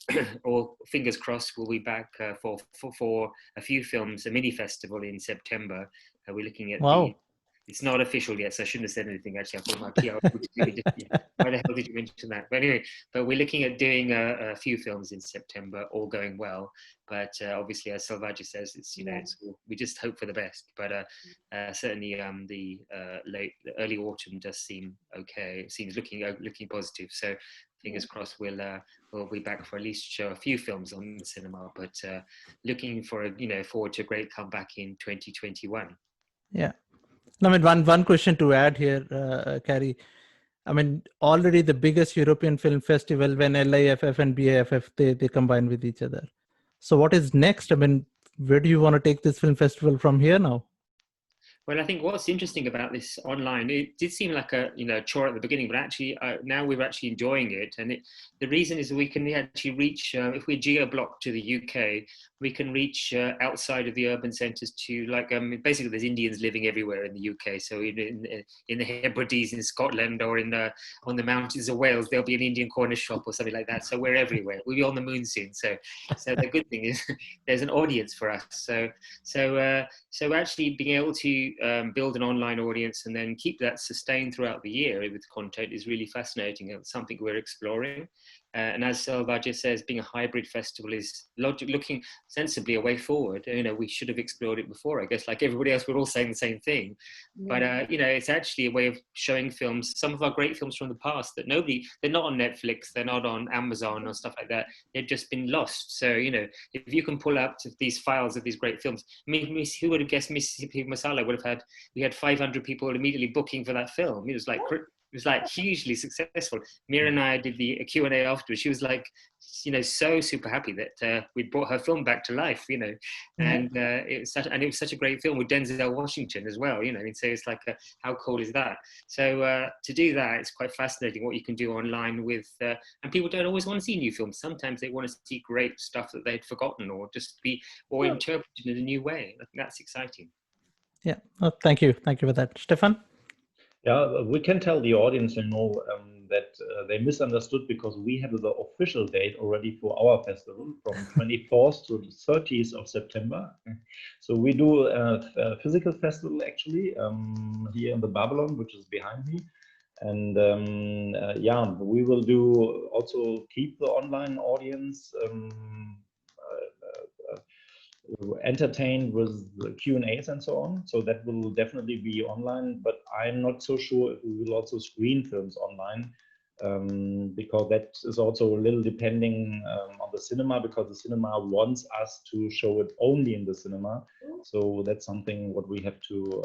Speaker 4: or fingers crossed, we'll be back for a few films, a mini festival in September. We're looking at it's not official yet, so I shouldn't have said anything. Actually, I thought my PR would be why the hell did you mention that? But anyway, we're looking at doing a few films in September, all going well. But obviously, as Selvaggia says, we just hope for the best. But certainly, the early autumn does seem okay. It seems looking positive. So fingers crossed, we'll be back for at least show a few films on the cinema. But looking forward to a great comeback in 2021.
Speaker 3: Yeah. I mean, one question to add here, Cary. I mean, already the biggest European film festival when LIFF and BIFF, they combine with each other. So what is next? I mean, where do you want to take this film festival from here now?
Speaker 4: Well, I think what's interesting about this online, it did seem like a chore at the beginning, but actually now we're actually enjoying it. And the reason is we can actually reach, if we're geo-blocked to the UK, we can reach outside of the urban centres to basically there's Indians living everywhere in the UK. So in the Hebrides in Scotland or on the mountains of Wales, there'll be an Indian corner shop or something like that. So we're everywhere. We'll be on the moon soon. So the good thing is there's an audience for us. So actually being able to build an online audience and then keep that sustained throughout the year with content is really fascinating. It's something we're exploring. And as Selvaggia says, being a hybrid festival is looking sensibly a way forward. We should have explored it before, I guess, like everybody else, we're all saying the same thing. But, it's actually a way of showing films, some of our great films from the past that they're not on Netflix, they're not on Amazon or stuff like that. They've just been lost. So, if you can pull out these files of these great films, I mean, who would have guessed Mississippi Masala we had 500 people immediately booking for that film. It was like hugely successful. Mira and I did the Q&A afterwards. She was like, so super happy that we'd brought her film back to life, and it was such a great film with Denzel Washington as well, and so it's like, how cool is that? So to do that, it's quite fascinating what you can do online with, and people don't always want to see new films. Sometimes they want to see great stuff that they'd forgotten or interpreted in a new way. I think that's exciting.
Speaker 3: Yeah, thank you for that. Stefan?
Speaker 5: Yeah, we can tell the audience, that they misunderstood because we have the official date already for our festival from 24th to the 30th of September. So we do a physical festival actually here in the Babylon, which is behind me. And we will also keep the online audience entertained with the Q&As and so on. So that will definitely be online, but I'm not so sure if we will also screen films online because that is also a little depending on the cinema, because the cinema wants us to show it only in the cinema. So that's something what we have to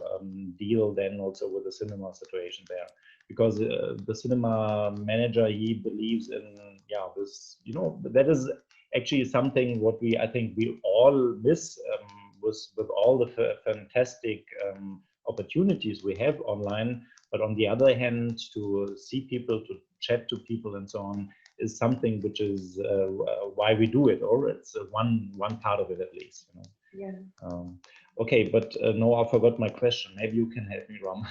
Speaker 5: deal then also with the cinema situation there, because the cinema manager, he believes in, yeah, this, you know, that is actually something what I think we all miss with all the fantastic opportunities we have online. But on the other hand, to see people, to chat to people and so on is something which is why we do it, or it's one part of it at least, you know.
Speaker 2: Yeah.
Speaker 5: Okay, but no, I forgot my question. Maybe you can help me, Ram.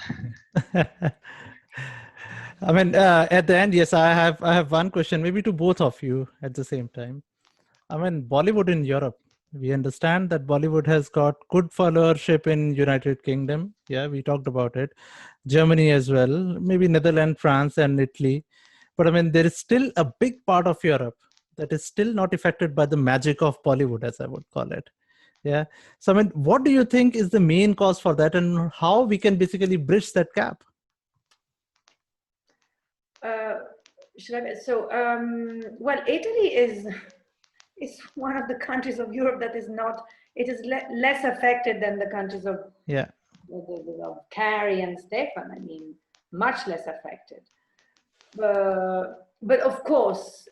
Speaker 3: I mean, at the end, yes, I have one question, maybe to both of you at the same time. I mean, Bollywood in Europe, we understand that Bollywood has got good followership in United Kingdom. Yeah, we talked about it. Germany as well, maybe Netherlands, France, and Italy. But I mean, there is still a big part of Europe that is still not affected by the magic of Bollywood, as I would call it. Yeah. So, I mean, what do you think is the main cause for that, and how we can basically bridge that gap?
Speaker 2: Well, Italy is one of the countries of Europe that is not, it is less affected than the countries of,
Speaker 3: yeah,
Speaker 2: of Cary and Stefan. I mean, much less affected. But of course,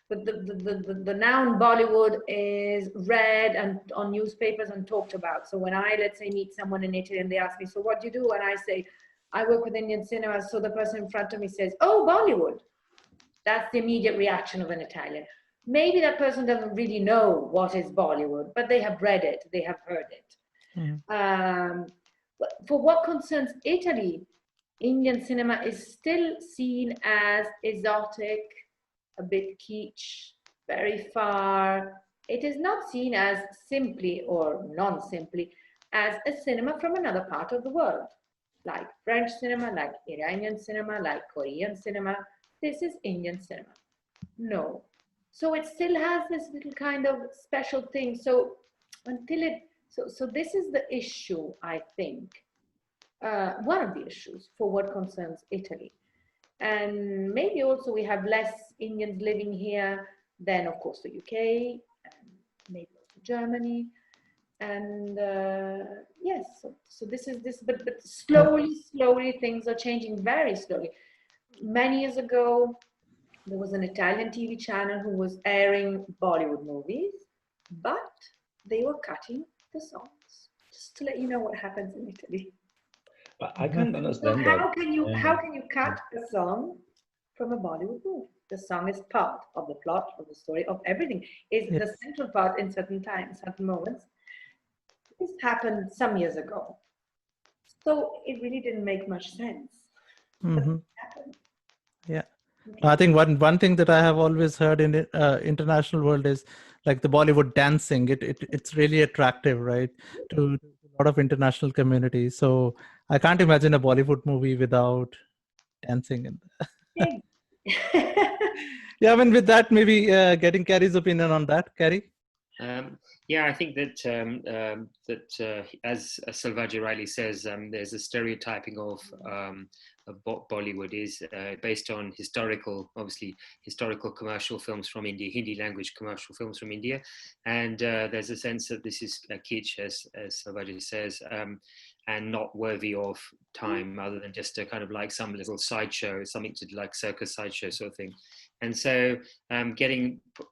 Speaker 2: but the noun Bollywood is read and on newspapers and talked about. So when I, let's say, meet someone in Italy and they ask me, so what do you do? And I say, I work with Indian cinema. So the person in front of me says, oh, Bollywood. That's the immediate reaction of an Italian. Maybe that person doesn't really know what is Bollywood, but they have read it, they have heard it.
Speaker 3: Mm.
Speaker 2: But for what concerns Italy, Indian cinema is still seen as exotic, a bit kitsch, very far. It is not seen as simply or non-simply as a cinema from another part of the world, like French cinema, like Iranian cinema, like Korean cinema. This is Indian cinema. No. So it still has this little kind of special thing. So until it, so this is the issue, I think, one of the issues for what concerns Italy. And maybe also we have less Indians living here than, of course, the UK, and maybe also Germany. And yes, so this is this, but slowly things are changing very slowly. Many years ago, there was an Italian TV channel who was airing Bollywood movies, but they were cutting the songs. Just to let you know what happens in Italy.
Speaker 5: I can't understand
Speaker 2: so how
Speaker 5: that.
Speaker 2: can you cut a song from a Bollywood movie? The song is part of the plot, of the story, of everything. Is
Speaker 3: Yes.
Speaker 2: the central part in certain times, certain moments. This happened some years ago, so it really didn't make much sense.
Speaker 3: Mm-hmm. Yeah. I think one thing that I have always heard in international world is like the Bollywood dancing. It's really attractive, right, to a lot of international communities. So I can't imagine a Bollywood movie without dancing in there. Yeah, I mean, with that, maybe getting Cary's opinion on that, Cary.
Speaker 4: Yeah, I think that as Selvaggia rightly says, there's a stereotyping of Bollywood is based on historical commercial films from India, Hindi language commercial films from India, and there's a sense that this is a kitsch, as Selvaggia says, and not worthy of time, other than just a kind of like some little sideshow, something to do like circus sideshow sort of thing. And so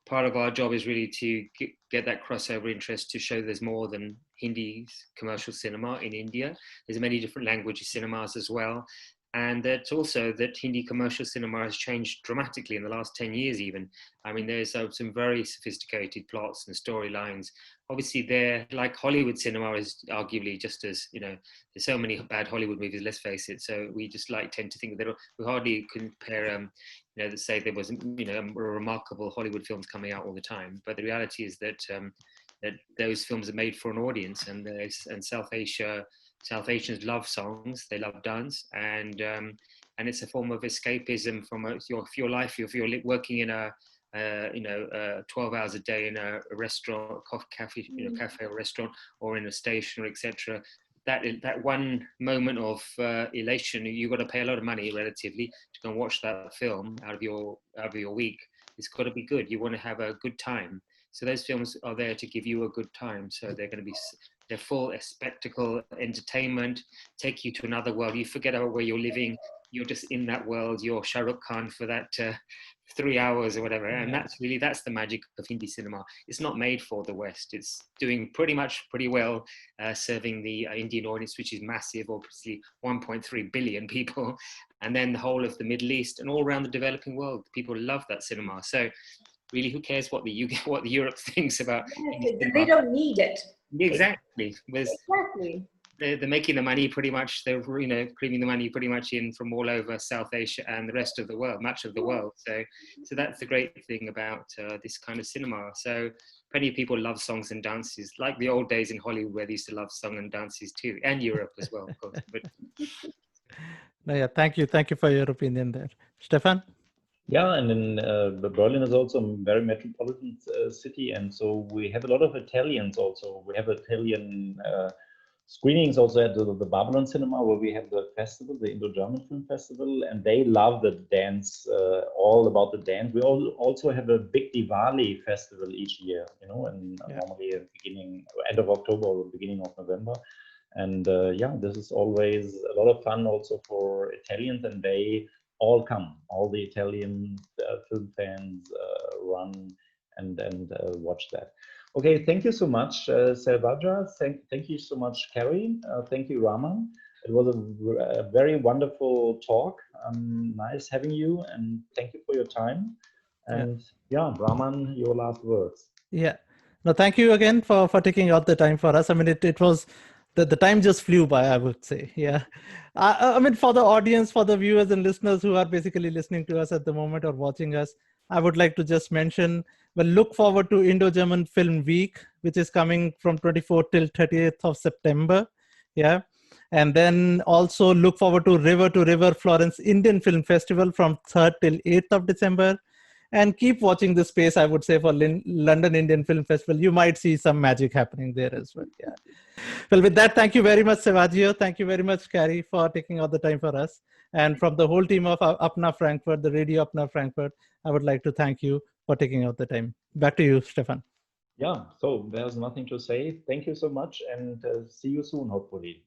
Speaker 4: part of our job is really to get that crossover interest, to show there's more than Hindi commercial cinema in India. There's many different language cinemas as well. And that also that Hindi commercial cinema has changed dramatically in the last 10 years even. I mean, there's some very sophisticated plots and storylines. Obviously, they're like Hollywood cinema is arguably just as, you know, there's so many bad Hollywood movies, let's face it. So we just tend to think that we hardly compare, you know, to say there was, you know, remarkable Hollywood films coming out all the time. But the reality is that that those films are made for an audience, and South Asians love songs, they love dance, and it's a form of escapism from your life. If you're working in a 12 hours a day in a restaurant, cafe or restaurant, or in a station, or etc., that one moment of elation, you've got to pay a lot of money relatively to go and watch that film out of your week. It's got to be good. You want to have a good time. So those films are there to give you a good time. So they're going to be, they're full of spectacle, entertainment, take you to another world. You forget about where you're living. You're just in that world. You're Shah Rukh Khan for that 3 hours or whatever. And that's the magic of Hindi cinema. It's not made for the West. It's doing pretty well, serving the Indian audience, which is massive, obviously 1.3 billion people. And then the whole of the Middle East and all around the developing world. People love that cinema. So really, who cares what the Europe thinks about?
Speaker 2: They don't need it.
Speaker 4: Exactly.
Speaker 2: Exactly.
Speaker 4: They're making the money pretty much. They're creaming the money pretty much in from all over South Asia and the rest of the world, much of the world. So that's the great thing about this kind of cinema. So plenty of people love songs and dances, like the old days in Hollywood where they used to love song and dances too, and Europe as well, of course. But
Speaker 3: no, yeah, thank you for your opinion there, Stefan.
Speaker 5: Yeah, and then Berlin is also a very metropolitan city, and so we have a lot of Italians also. We have Italian screenings also at the Babylon Cinema, where we have the festival, the IndoGerman Film Festival, and they love the dance, all about the dance. We also have a big Diwali festival each year, and normally at end of October or beginning of November. And this is always a lot of fun also for Italians, and they all come. All the Italian film fans run and watch that. Okay, thank you so much, Selvaggia. Thank you so much, Cary. Thank you, Raman. It was a very wonderful talk. Nice having you, and thank you for your time. And Raman, your last words.
Speaker 3: Yeah, no, thank you again for taking out the time for us. I mean, it was the time just flew by, I would say. Yeah, I mean, for the audience, for the viewers and listeners who are basically listening to us at the moment or watching us, I would like to just mention, well, look forward to Indo-German Film Week, which is coming from 24th till 30th of September. Yeah. And then also look forward to River Florence Indian Film Festival from 3rd till 8th of December. And keep watching the space, I would say, for London Indian Film Festival. You might see some magic happening there as well. Yeah. Well, with that, thank you very much, Selvaggia. Thank you very much, Cary, for taking out the time for us. And from the whole team of Apna Frankfurt, the Radio Apna Frankfurt, I would like to thank you for taking out the time. Back to you, Stefan.
Speaker 5: Yeah, so there's nothing to say. Thank you so much, and see you soon, hopefully.